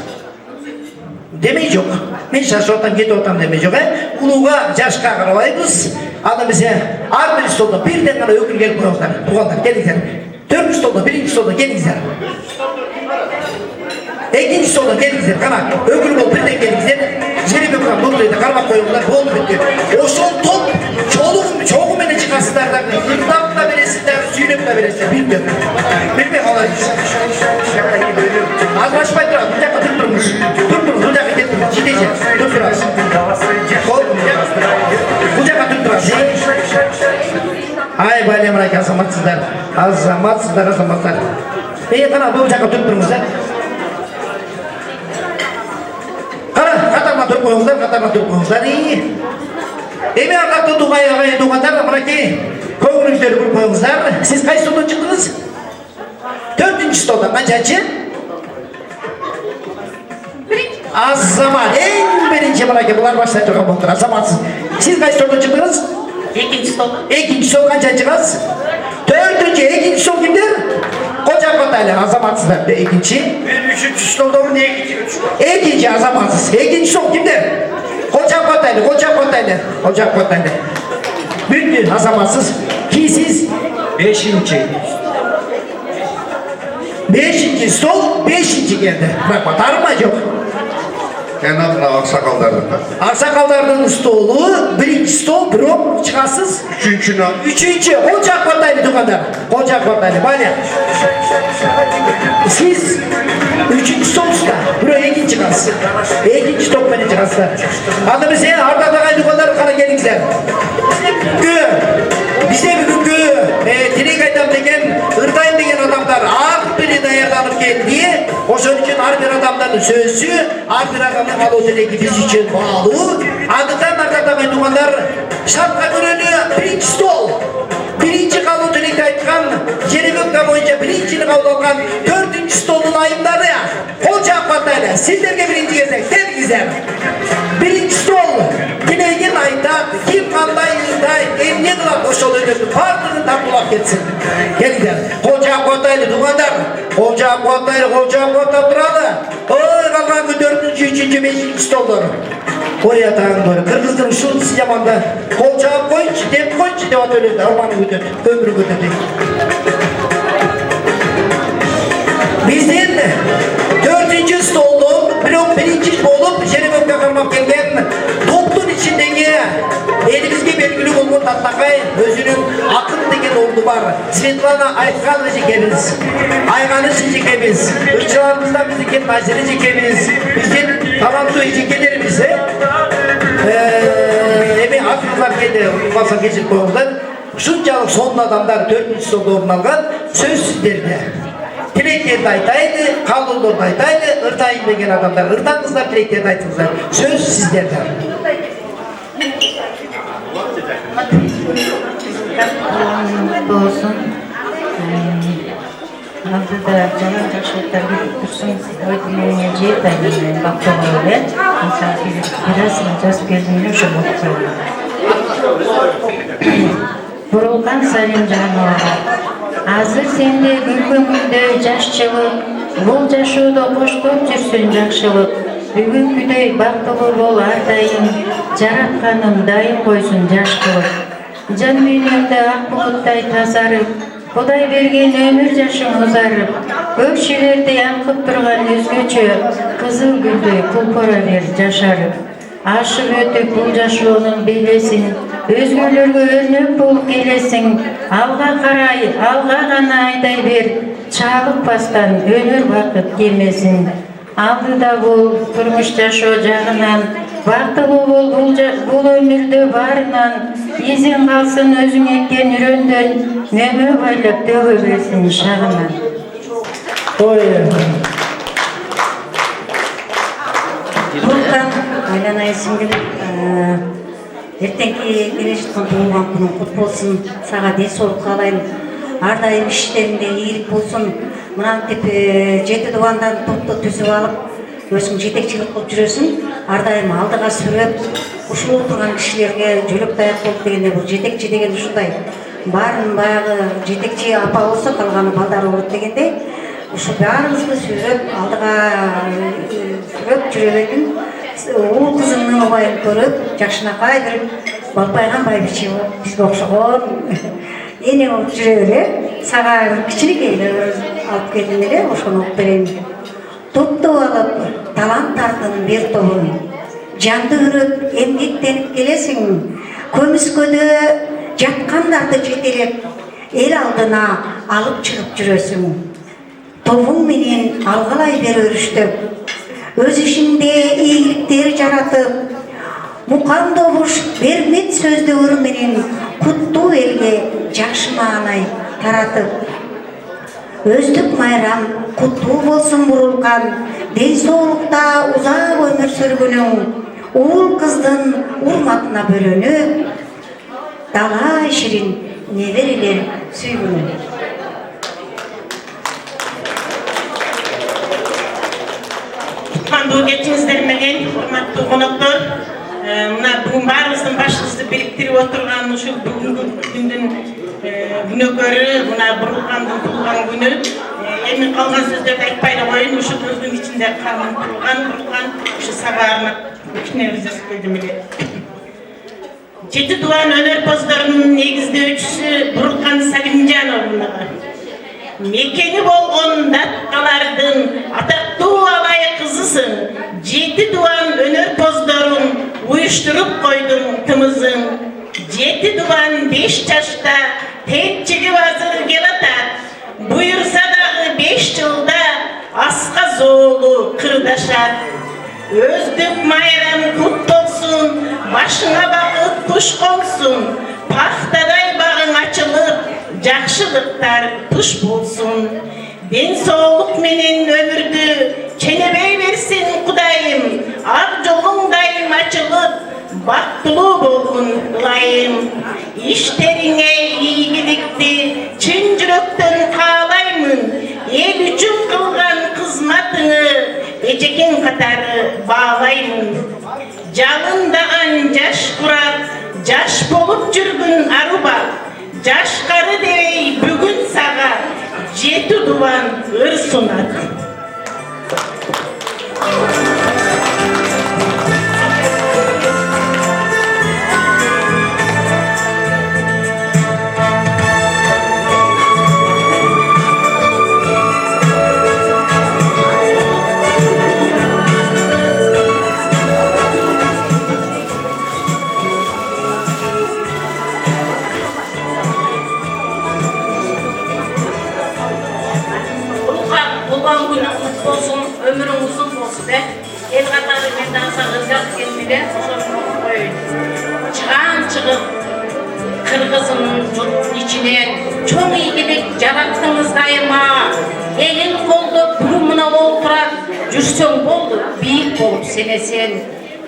[SPEAKER 6] Demey жоқ. Men şaşı otam, geti otam demey жоқ. Uluğa, yaşka karabайбыз. Anda bize, ar bir stolda birden gana ökül gelip koyuyorlar. Tuğanlar, gelingizler. 4. stolda, 1. stolda gelingizler. 2. stolda gelingizler, kana ökül bol birden gelingizler. Jeri bir kuran dolaydı, karmak koyuyorlar, bol bitti. Oşol top, çoğu mene çıkarsınlar, hırdak da veresinler, süynep de veresinler, bilmiyorum. Bilmiyorum olayı. Anlaşmayı duralım, bir dakika dururmuş. Dururmuş, bir dakika getirmiş, ciddice, dururmuş. azamatsızlar. Azamatsızlar, azamatsızlar. Kana bu жаққа тұрып тұрыңыздар. Қара, қатарына тұрып қойыңыздар, қатарына тұрып қойыңыздар. Еме ардақты туғандар, мінекей көңіліңіздерді көріп қойыңыздар. Сіз қай столдан шықтыңыз? 4-ші столдан, қаншаншы? Азамат, ең бірінші мінекей бұлар бастай тұрған болдыр, азаматсыз. Сіз қай столдан шықтыңыз?
[SPEAKER 7] 2-ші стол.
[SPEAKER 6] 2-ші стол қаншаншығыз? 4-ші, 2-ші стол кімдер? Koca Kotaylı azamatsızlar da ikinci.
[SPEAKER 5] Ben 3. stolda mı niye gidiyorsun?
[SPEAKER 6] İkinci azamatsız. İkinci sol kimdir? Koca Kotaylı, Koca Kotaylı. Koca Kotaylı. Bündür azamatsız. Ki siz?
[SPEAKER 5] 5.
[SPEAKER 6] 5. stol 5. geldi. Bak batarım mı yok?
[SPEAKER 8] Kenarına aksakallardan.
[SPEAKER 6] Aksakallardan stolu, 1. stol, bro, çıkarsız.
[SPEAKER 8] 3.
[SPEAKER 6] 3. Koca Kotaylı tukandar. Koca Kotaylı, bana. Siz 3. stolsta, buraya 2. çıkarsın. 2. stol beni çıkarsın. Anladın mı sen? Arda dağaylı kadar kara gelinizler. Bize bugün direk aytam degen, ırtayım degen adamlar ak biri dayarlanıp geldi. O şun için her bir adamların sözü, her bir adamın alı dileki biz için bağlı. Andıktan arda dağaylı kadar şartka görünü 1. stol. 1. kalı dilekte aytkan, Jeremekka boyunca 1. kalı olgan 4. stolun ayımları ya. Koca Kotaylı, sizlerge 1. gezek, tebrizler. 1. stol, dileğin aytat, kim kanday yıldayt, emni kılak hoş oluyor, partını tartılak geçsin. Gelin Koca Kotaylı dumanlar, Koca Kotaylı duralı. Oy kalkan 4. 3. 5. stolları. Koy yatağın doğru, Kırgız'ın şu zamanda Koca koyunç, dep koyunç devat öyle ormanı götürdü, ömrü götürdü. Bizden 4. stolun, 1. olup Jeremekka kalmak gelgen toplun içindeki elimizge belgili olgun Tatlakay özünün akın degen oldu var. Svetlana Aykan'ı çekemiz, Aykan'ı çekemiz, ırkçılarımızdan bizi ken Nazir'i çekemiz, bizden talantoyu çekelerimiz. Emin aklımlar geldi, fazla geçip koyuldular. Şuncalık sonun adamlar 4. stolda orun algan söz sizlerine. Dileklerini aytaydı, kalınlarını aytaydı, ırtayın degen adamlar, ırtağınızlar dileklerini aytыңыздар. Söz sizlerden.
[SPEAKER 7] Болсын. Алдыда жаман жакшылыктар кетип турсун, өтүнүнө жет айынан бактыгы эле. Мисалы бирасың жазып келдим эле ошо болуп. Бурулган Салимжанова. Азыр сенде күнгөңүндө жашчылык, бул жашоодо коштоп жүрсүн жакшылык. Бүгүнкүдөй бактылуу бол ар дайым, жаратканым дайым койсун жаш кылып. Жан дүйнөмдө ак булуттай тазарып, Кудай берген өмүр жашың узарып, көкчелерди аңкып турган өзгөчө, кызыл гүлдөй кулпура бер жашарып. Ашып өтүп бул жашоонун белесин, өзгөлөргө өрнөк болуп келесиң, алга карай, алга гана айдай бер, чабыкпастан өмүр бакыт келмесин. Алдыда бул турмуш жашоо жагынан, бактылуу бол бул өмүрдө баарынан, изин калсын өзүң эккен үрөндөн, мөмө байлап төгө берсин шагынан. Буркан, айланай сиңдил, эртеңки келе жаткан туулган күнүң кут болсун, сага ден соолук каалайм. Ар дайым иштериңде ийгилик болсун. Мынантип 7 дубандан топту түзүп алып, өзүң жетекчилик кылып жүрөсүң. Ар дайым алдыга сүрөп, ушул турган кишилерге жөлөк таяк болуп дегенде бул жетекчи деген ушундай. Баарын баягы жетекчи апа болсо, калганы балдар болот дегендей. Ушу баарыбызды сүрөп, алдыга сүрөп жүрө бергин. Уул кызыңдын убайын көрүп, жакшынакай берип, балпайган байбиче болуп, бизге окшогон эне болуп жүрө эле. Сага кичинекей алып келдим эле, ошону окуп берейин. Топтоп алып, таланттардын бир тобун, жанды үрөп, эмгектенип келесиң. Көмүскөдө жаткандарды жетелеп, эл алдына алып чыгып жүрөсүң. Тобуң менен алгалай бер өрүштөп, өз ишиңде ийгиликтер жаратып,
[SPEAKER 9] Mukan Добуш Бермет сөздөрү менен куттуу элге жакшы маанай таратып. Өздүк майрам куттуу болсун бурулкан, ден соолукта узак өмүр сүргүнүң, уул кыздын урматына бөлөнүп, талай ширин неберелер сүйгүнүң.
[SPEAKER 10] Кандуу кечиңиздер менен, урматтуу коноктор, мына бүгүн баарыбыздын башыбызды бириктирип отурган ушул бүгүнкү күндүн күнөөкөрү, мына Бурулкандын туулган күнү. Эми калган сөздөрдү айтпай эле коеюн, ушу көздүн ичинде калган Бурулкан ушу сабаарына кичине бир сөз сөйлөйм эле. Жети Дуан өнөрпоздорунун негиздөөчүсү Бурулкан Салимжановна. Мекени болгон датталардын атактуу алай кызысың, Жети Дуан өнөрпоздорун уюштуруп койдуң тымызың. Жети Дуан 5 жашта тек чыгып азыр келатат. Буюрса дагы 5 жылда аска зоолу кырдашат. Өздүк майрам кут болсун, башыңа бакыт куш консун, пахтадай багың ачылып, жакшылыктар туш болсун. Ден соолук менен өмүрдү ченебей берсин Кудайым, ак жолуң дайым ачылып, бактылуу болгун ылайым. Иштериңе ийгиликти чын жүрөктөн каалаймын, эл үчүн кылган кызматыңы эжекең катары баалаймын. Жалындаган жаш курап, жаш болуп жүргүн арубак, жашкары дебей бүгүн сага Жети Дуан ыр сунат. Ömrün uzun olsun de, el katarı menden sarılacak gelmede, sorunu koyun. Çıkan çıkıp, kırgızının içine çok iyilik yarattınız daima. Elin koldu, kurumuna oldurak, жүрсөң болду, бийик болуп сенесен.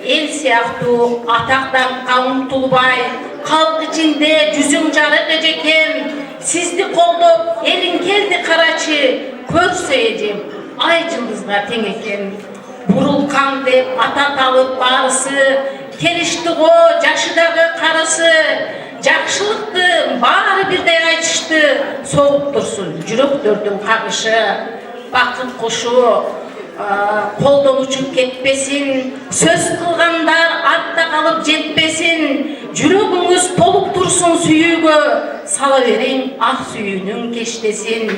[SPEAKER 10] El siyahtı ataktan kavumtulbay, kalk içinde жүзүң жарык эжекем. Sizdi koldu, elin keldi karaçı, көрсө эжем. Ay жылдызга тең экен. Бурулкан деп атат алып барысы, келишти го жашыдагы карысы. Жакшылыкты баары бирдей айтышты, соғып турсун жүрөктөрдүн кагышы. Бакыт кушу колдон учуп кетпесин, сөз кылгандар артта калып жетпесин. Жүрөгүңүз толуп турсун сүйүүгө, сала бериң ак сүйүүнүн кештесин.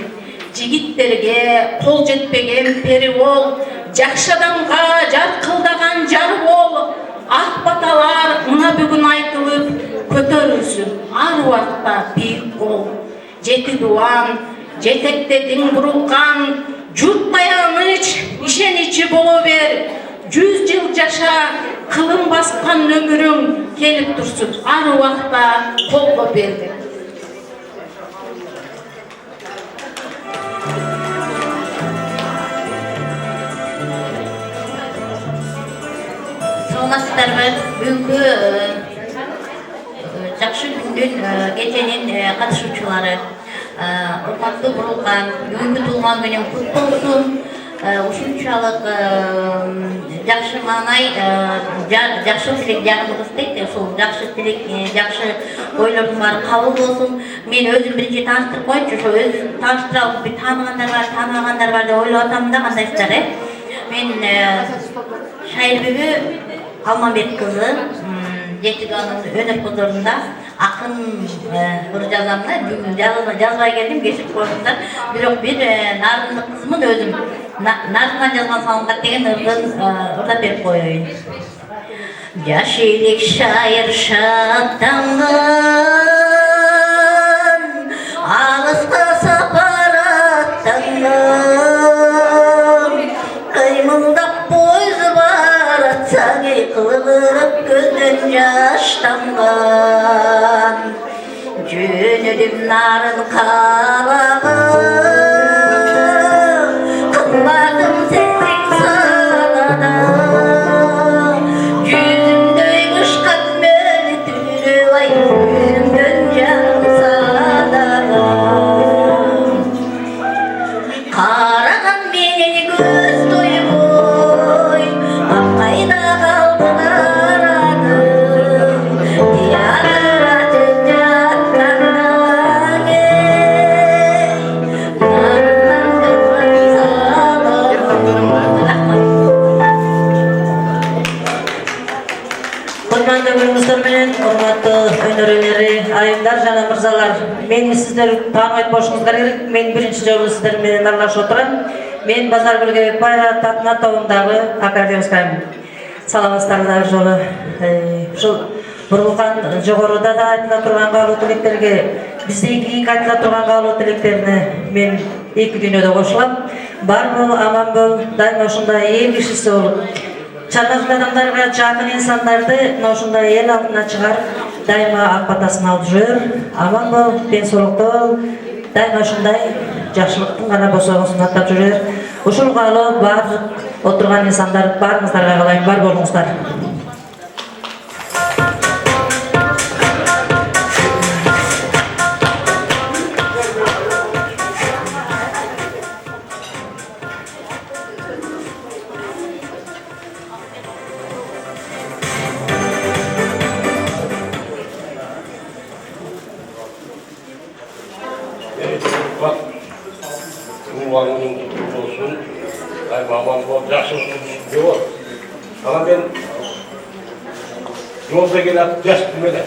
[SPEAKER 10] Жигиттерге кол жетпеген пери бол, жакшы адамга жар кылдаган жар бол. Ак баталар мына бүгүн айтылып, көтөрүлсүн ар убакта бийик бол. Жети Дуан, жетектедиң Бурулкан, журт таяныч, ишеничи боло бер. 100 жыл жаша, кылым баскан өмүрүң келип турсун ар убакта колго берди.
[SPEAKER 7] Саламатсыздарбы? Бүгүнкү жакшы күндүн кеченин катышуучулары, урматтуу Бурулкан, бүгүнкү туулган күнүң кут болсун. Ушунчалык жакшы маанай, жакшы тилек жарымыбыз дейт, ошол жакшы тилек, жакшы ойлордун баары кабыл болсун. Мен өзүм биринчи тааныштырып коеюнчу, ошо өзүм тааныштырып, бир тааныгандар бар, тааныбагандар бар деп ойлоп атам да, кандайсыздар, Мен Шайырбүбү Алмамбет кызы, Жети Дуанын өнөрпоздорунда акын ыр жазам да, бүгүн жазбай келдим, кечирип коюңуздар. Бирок бир нарындык кызмын өзүм. Нарындан жазган салымдар деген ырдын ырдап берип коеюн. Жаш элек шайыр шаттанган, алыска сапар аттанган, кыймылдап пойыз баратсаң
[SPEAKER 9] kılıp gözden yaş damgan Cünüdüm narın kalağım Kılmadım sensin salada Yüzümde kışkan beni tülü Ay yüzümden canım salada Karakan beni göz duymuş Akkayda kaldım aradım Diyara cacatlardan Hurmatlı Müslüman менен, hurmatlı önerileri, ayımlar жана мырзалар, мени сиздер тааныбайт болушуңуздар керек. Мен биринчи жолу сиздер менен аралашып отурам. Мен Базар Бөлгөбек Байра Татына тобундагы академикаймын. Саламатсыздарбы бир жолу. Ушул бурулган жогоруда да айтыла турган каалоо тилектерге, бизде кийинки айтыла турган каалоо тилектерине мен эки дүйнөдө кошулам. Бар бол, аман бол, дайыма ушундай эл кишиси болуп Çardaşlı adamlarga жақын insanlardı ошундай ел алдына чыгар, дайыма ак батасын алып жүрөр. Аман бол, денсаулыкта бол, дайыма ушундай жакшылыктын гана босогун сунаттап жүрөр. Ушул каалоо баардык отурган инсандар баарыңыздарга каалайм, бар болуңуздар.
[SPEAKER 8] Kullanımın olsun, babam bu yaşlılık diyor. Ama ben yolda gelip yaş bilmeden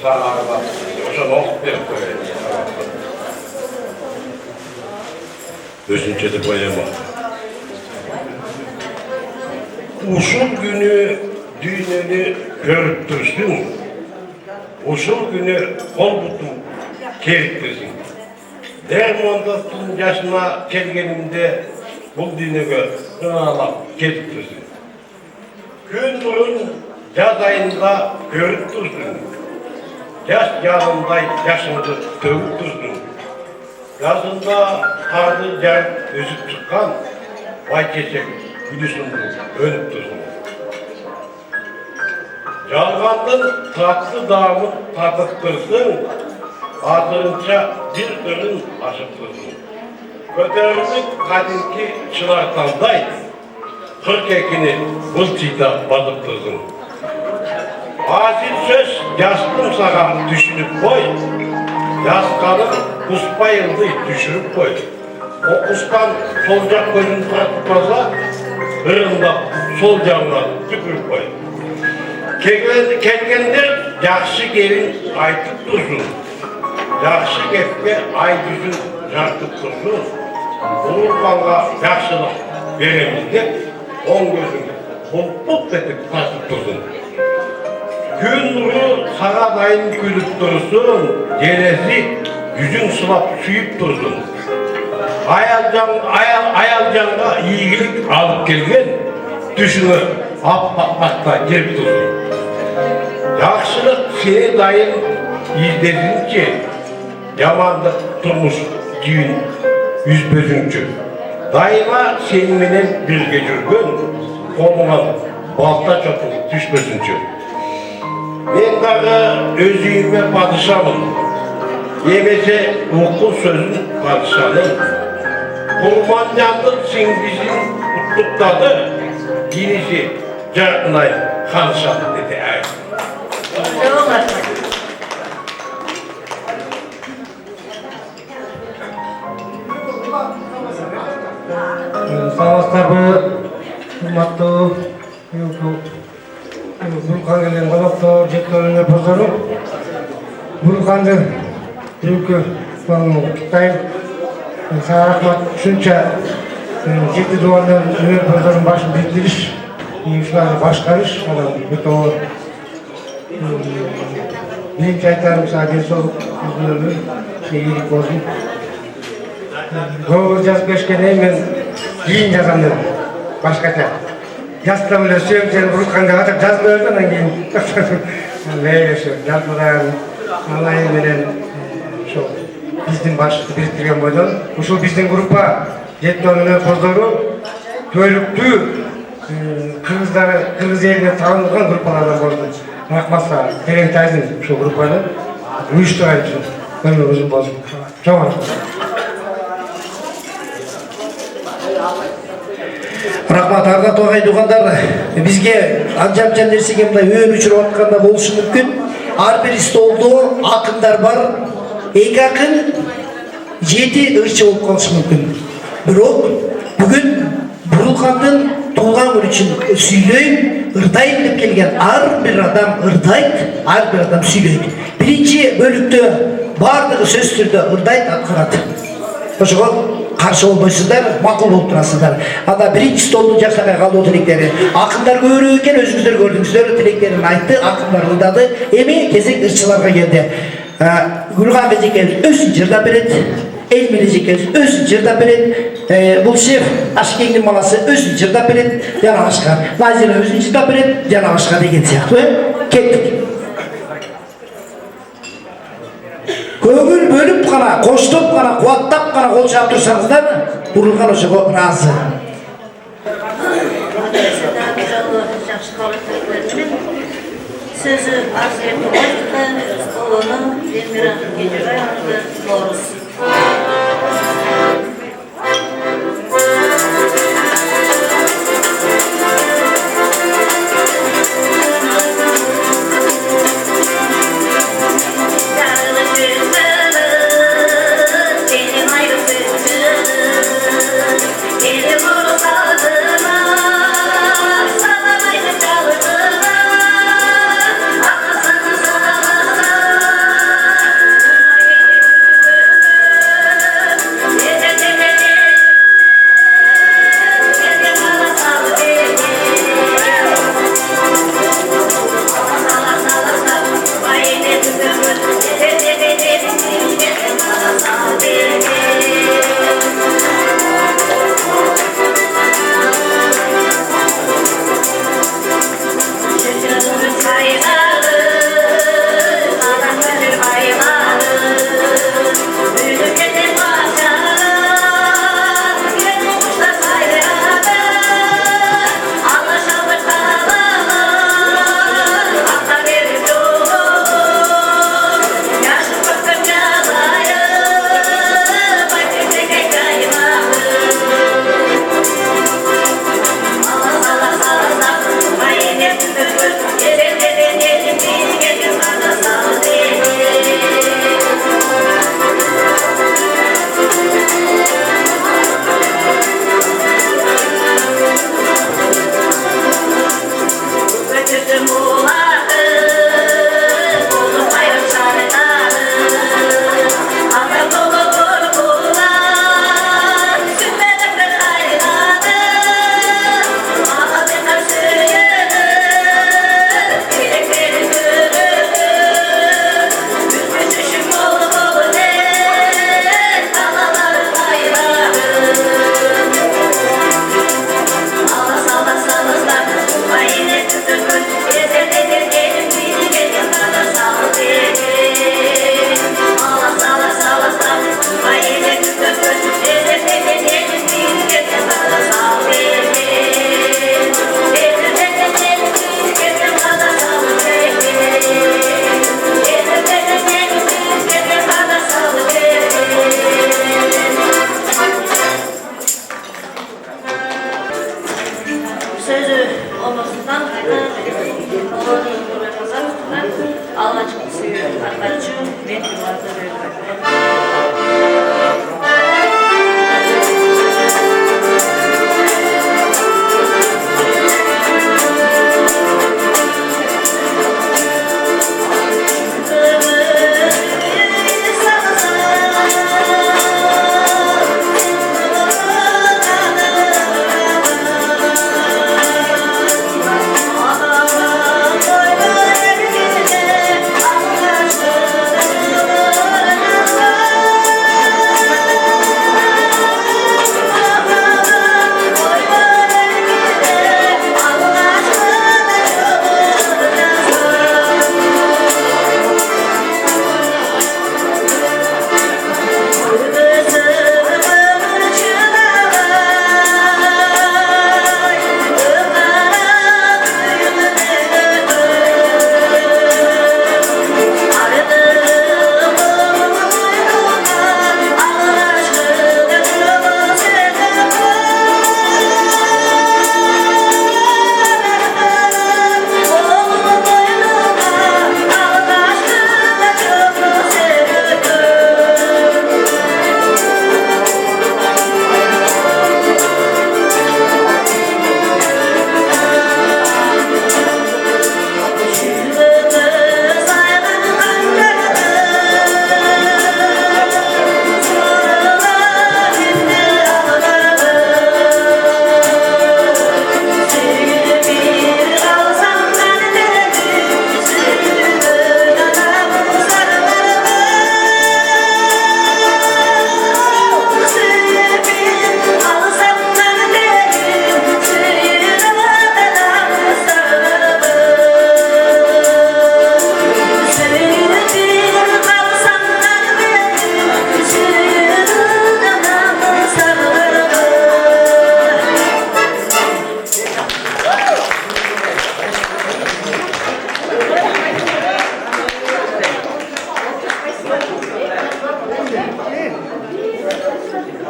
[SPEAKER 8] sana araba, o zaman okup verip koyayım. Üçüncü de koyamam. Usul günü düğününü görüp dursun, usul günü kol butum keriktirsin. Dermondasın yaşına kelgenimde bu düğünüge sınavlap keriktirsin. Gün durun yaz ayında görüp dursun. Yaş yanında yaşını dövüp dursun. Yazında kardı yer özüp çıkan vay keçek gülüsünü önüp dursun. Yalgandın tatlı dağımı tadıttırsın, adırınca bir ürün aşıttırsın. Kötörümlük kadinki çılartanday, 42'ni bılçıyla batıptırsın. Asil söz yastım sana düşünüp koy, yaskanın kuspayıldı düşürüp koy. O kuskan solcak gözünü tutmasa, ırında sol canına tükürüp koy. Kelgenler yakşı gelin aytıp dursun. Yakşı gepke ay yüzün jartıp dursun. Ururkanğa yakşılık veremizdik, on gözün kolpuk etip tasıp dursun. Gün nuru sana dayın gülüp dursun, gelesi yüzün sılap suyup dursun. Ayalcanға iyilik alıp gelgen, düşünü apmakta gelip dursun. Yakşılık seni dayın izledin ki, yamanlık turmuş düğün yüzbözüncü. Daima seninle birge жүрген, koluna balta çapın düşmesünçü. Ben dağı özüyüme padişamın, yemese okul sözün padişanın. Kurmancanlık singizin kutluktadı, yenisi Cartınay Hanşalı dedi.
[SPEAKER 5] Саламатсыздарбы, урматтуу Бурулкан келген коноктор, жеткилерге бозорум. Бурулканды Түркү Кытай сага рахмат ушунча жети дубандан өнөр бозорун башын биздириш, ушуларды башкарыш, анан бүтөө биринчи айтарым сага денсаулык түзүлөрү, ийгилик болсун. Көбүр жазып кешкенден мен кийин жазам дедим, башкача. жастан эле сүйөмчени бурутканда атып жазып берди, анан кийин мейли ошо жалпыдан алайын менен ошо биздин башчыбызды бириктирген бойдон ушул биздин группа жетинонун өнөрпоздору көйлүктүү кыргыз элине таанылган группалардан болду. Рахматка Терентайдын ушул группаны уюштурган үчүн көңүл узун болсун. Чоң рахмат.
[SPEAKER 6] Рахмат, арда тоғай туғандар, бізге анча-анча нерсеге мындай өөн учуруп атканда болушу мүмкүн. Ар бир столдо акындар бар. 2 акын 7 ырчы болуп калышы мүмкүн. Бирок бүгүн Бурулкандын туулган күнү үчүн сүйлөйм, ырдайм деп келген ар бир адам ырдайт, ар бир адам сүйлөйт. Биринчи бөлүктө бардыгы сөз түрдө ырдайт, аткарат. Ошого каршы болбойсуздар, макул болуп турасыздар. Анда биринчи столдун жакшабай калуу тилектери. Акындар көбүрөөк экен, өзүңүздөр көрдүңүздөр, тилектерин айтты, акындар ырдады. Эми кезек ырчыларга келди. Гүлган эжекебиз өзүн жырдап берет. Элмин эжекебиз өзүн жырдап берет. Бул шеф Ашкеңдин баласы өзүн жырдап берет. Жана башка. Назира өзүн жырдап берет, жана башка деген сыяктуу. Кеттик. Көңүл бөлүп гана, коштоп гана, кубаттап гана кол чаап турсаңыздар, Бурулкан ошого ыраазы.
[SPEAKER 9] Sözü Aziyet Oğuz'da, oğlunu Demirhan Gecebay'ın doğrusu.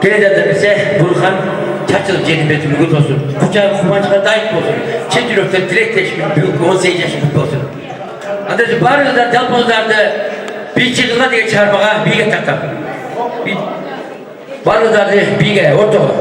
[SPEAKER 11] Geleceğiz ise Burhan Çarçılık cennetin kutlu olsun. Kucağı kumancığa daim olsun. Çin Cülük'te dilekleşmiş büyük 18 yaşında kutlu olsun. Andacı barınızlar, jalpınızlardı bir çıkıla diye çağırmağa bilge taktam. Barınızlardı bilge, ortağı.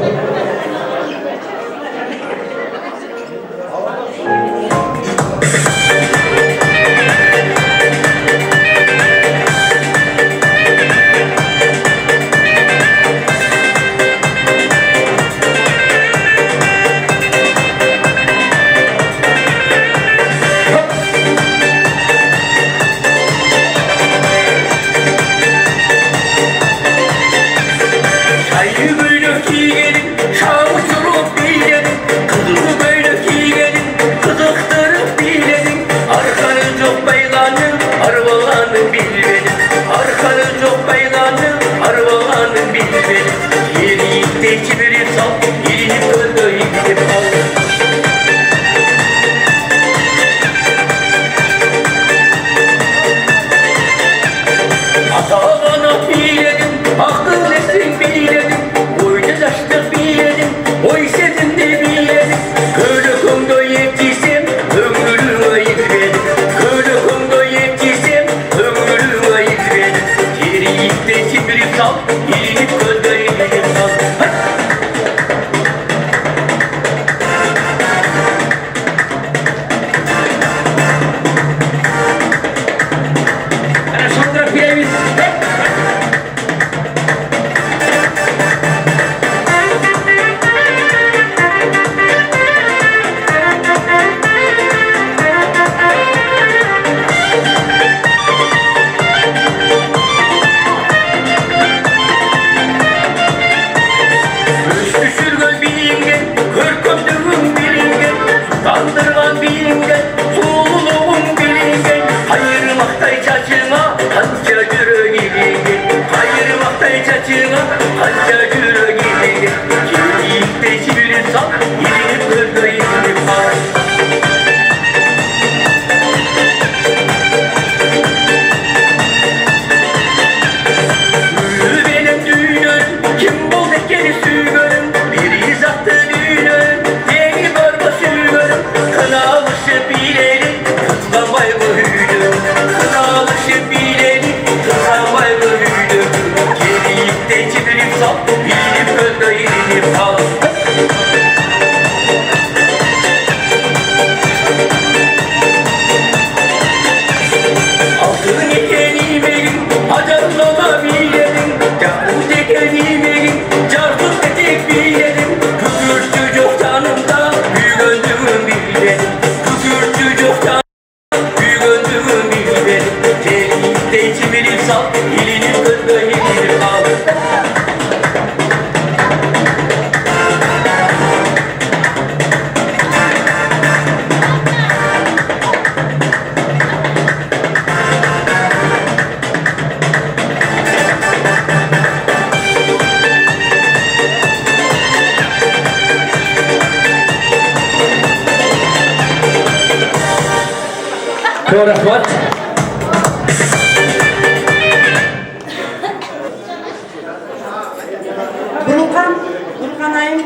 [SPEAKER 11] Çok rahmat.
[SPEAKER 1] Burhan ayım.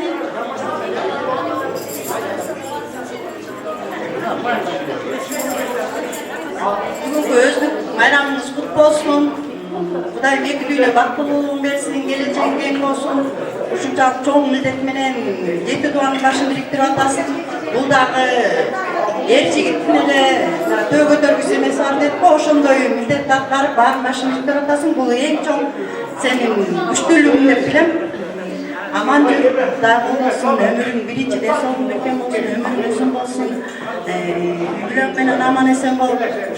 [SPEAKER 1] Bugünkü özlük bayramımız kutlu olsun. Kuday bekliyle baktılığın versin, geleceğin renk olsun. Uşunçak çoğun millet menen 7 doğanın başını biriktirip atasın. Buldagı erçigitine de tögötörgüsü emesar deyip oşondoy millet tatkarıp bağın başını biriktirip atasın. Bu en çok senin güçlülüğün de bilem. Aman dağ olsun, ömürün birinci de son bekem olsun, ömürün özün olsun. Ülök menen aman esen bol,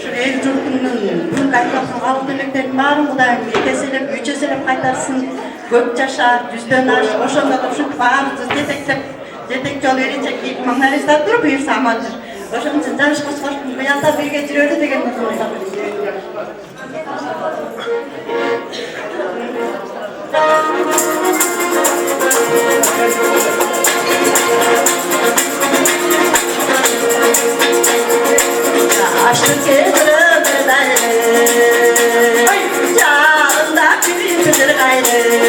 [SPEAKER 1] şu el yurtunun bugün kaytarsın, alıp döleklerin barın Kudayım keselep, üçeselep kaytarsın. Köp yaşa, yüzden aş, oşonda da şu bağırızı jetek yol verecek deyip manlarızda durup buyursa amandır. Oşonun için canış koş bu yanda bir geçiriyordu degen sorsa. Aşkı kedrimi daire, canında bir gayrı.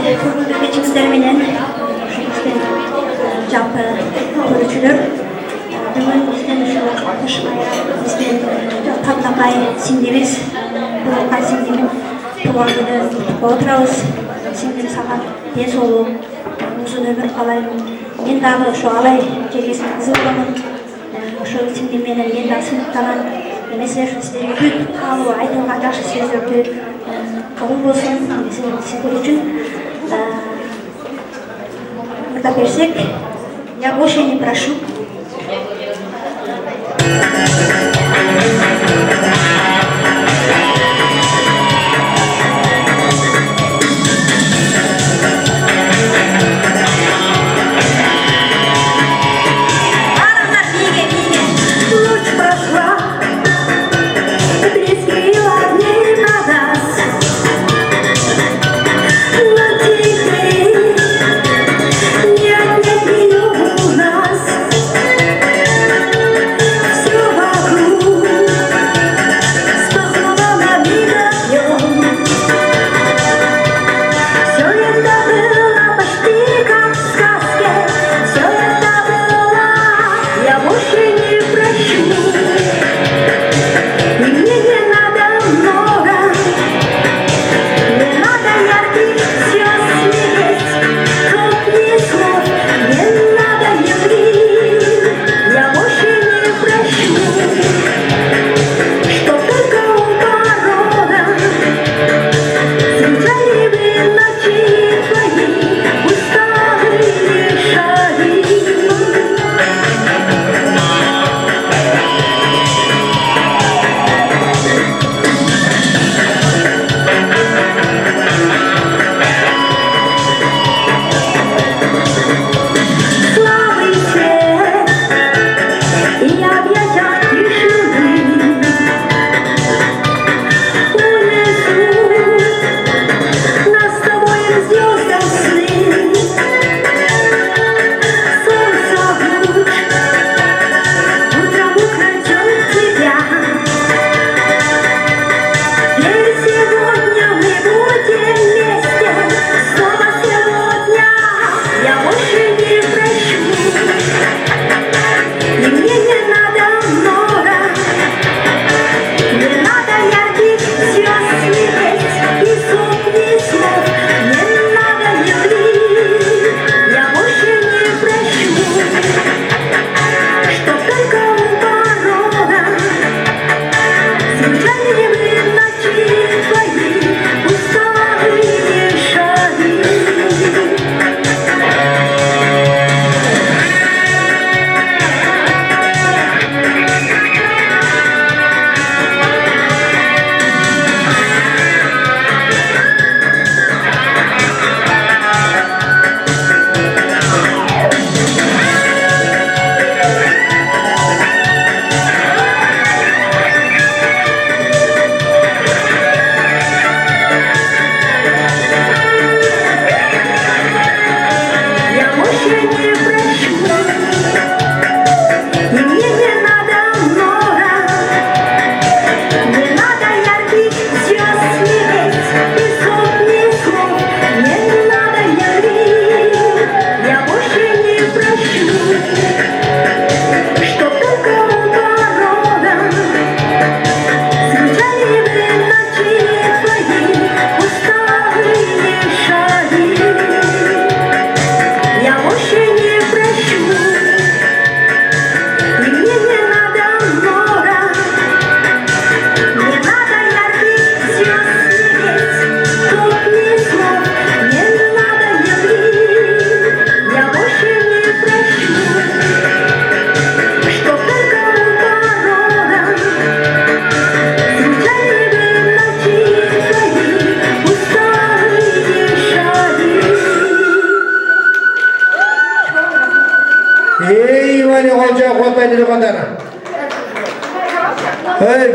[SPEAKER 12] Бүгүнкү кечиңиздер менен жалпы көрүүчүлөр бүгүн биздин ушул кыш майрамы биздин Татнакай сиңдибиз Бурулкан сиңдимин туулган күнүн куттуктап отурабыз. Сиңдим сага ден соолук, узун өмүр каалайм. Мен дагы ошо алай жергесинин кызы боломун. Ошо сиңдим менен мен дагы сыймыктанам. Эмесе сиздерге бүт каалуу айтылган жакшы сөздөрдү кабыл болсун сиздер үчүн. Мурда берсек, я больше не прошу.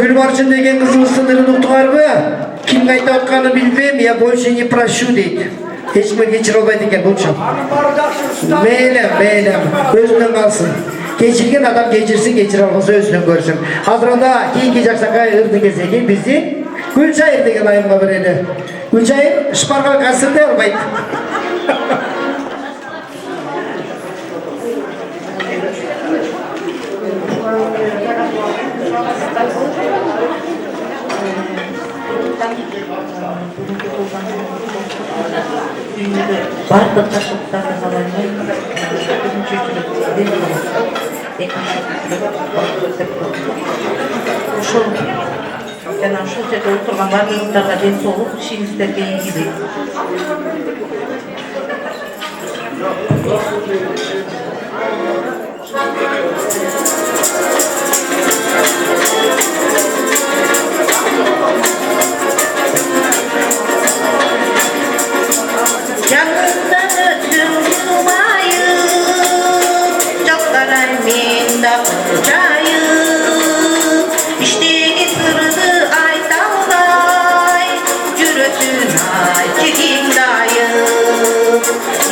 [SPEAKER 6] Gülbarçın деген kızımızın unuttular mı? Kim kayıt atkanı bilmem ya больше не прошу deydi. Hiçbir geçir olmaydı ekan bu çam. Meylem. Özünden kalsın. Geçirgen adam geçirsin, geçir alması özünden görsün. Hazır onda keyinki jaksakay ırdı keseki bizi Gülçayır деген айымға береді. Gülçayır Шпаргал концертте албайды.
[SPEAKER 9] Барлық таршылықтарды қалаймын. Ушул жана ушул жерде отурган барлыгыңыздарга ден соолук, ишиңиздерге ийгилик.
[SPEAKER 13] Yanından ötüm yılmayım, çok karay men da kurcayım. İşteki sırrını aytalay, yürütün ay çekin dayım.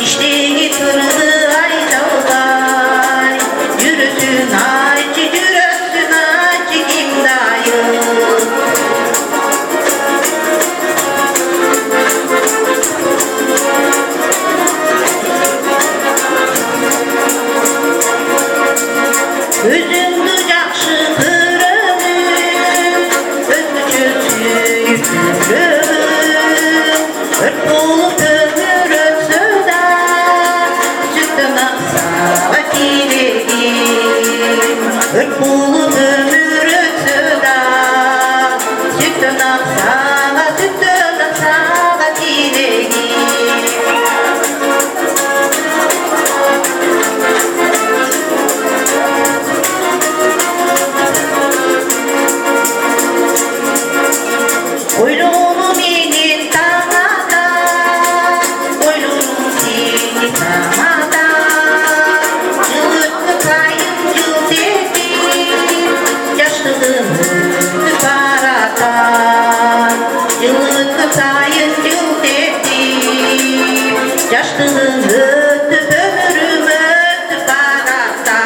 [SPEAKER 13] İşteki sırrını aytalay, yürütün ay çekin dayım. Özüңdü жақшы көрөмүн, өзгөчө сүйүп өрт болуп өмүр өтсө да, сүттөн аксага тилегим. Өрт болуп өмүр өтсө да, сүттөн аксага тилегим. Oyluğunu benim tamada, oyluğunu seni tamada. Yıllıklı kayın yıl dedim, yaşlılığını parata. Yıllıklı kayın yıl dedim, yaşlılığını ömrümü parata.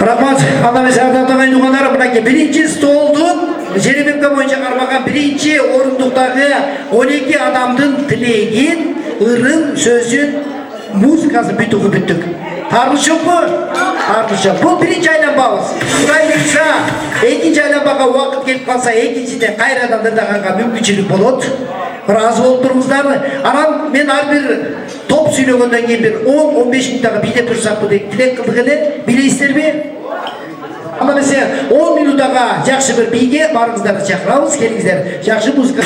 [SPEAKER 6] Rahmat, anda mesela tağayın duanları bırakın. Birinci stoldu, Jeremim'de boyunca karmagan birinci orunduktaki 12 adamdın tilegin, ırın, sözün, muzikası bütüğü büttük. Tartışık mı? Tartışık. Bu birinci aylanbağız. Burayı bilse, ikinci aylanbağa vakit gelip kalsa, ikincide kayradan dırdağanға mümkünçülük bolot. Razı oldurumuzlar. Anam, men her bir top söylөгөндөн кийин bir 10-15 минуттагы биде турсак деп тилек кылдык эле, билесиздер би? Ама эмесе 10 минуттага жакшы bir биге барыңыздарды чакырабыз, келиңиздер. Жакшы музыка.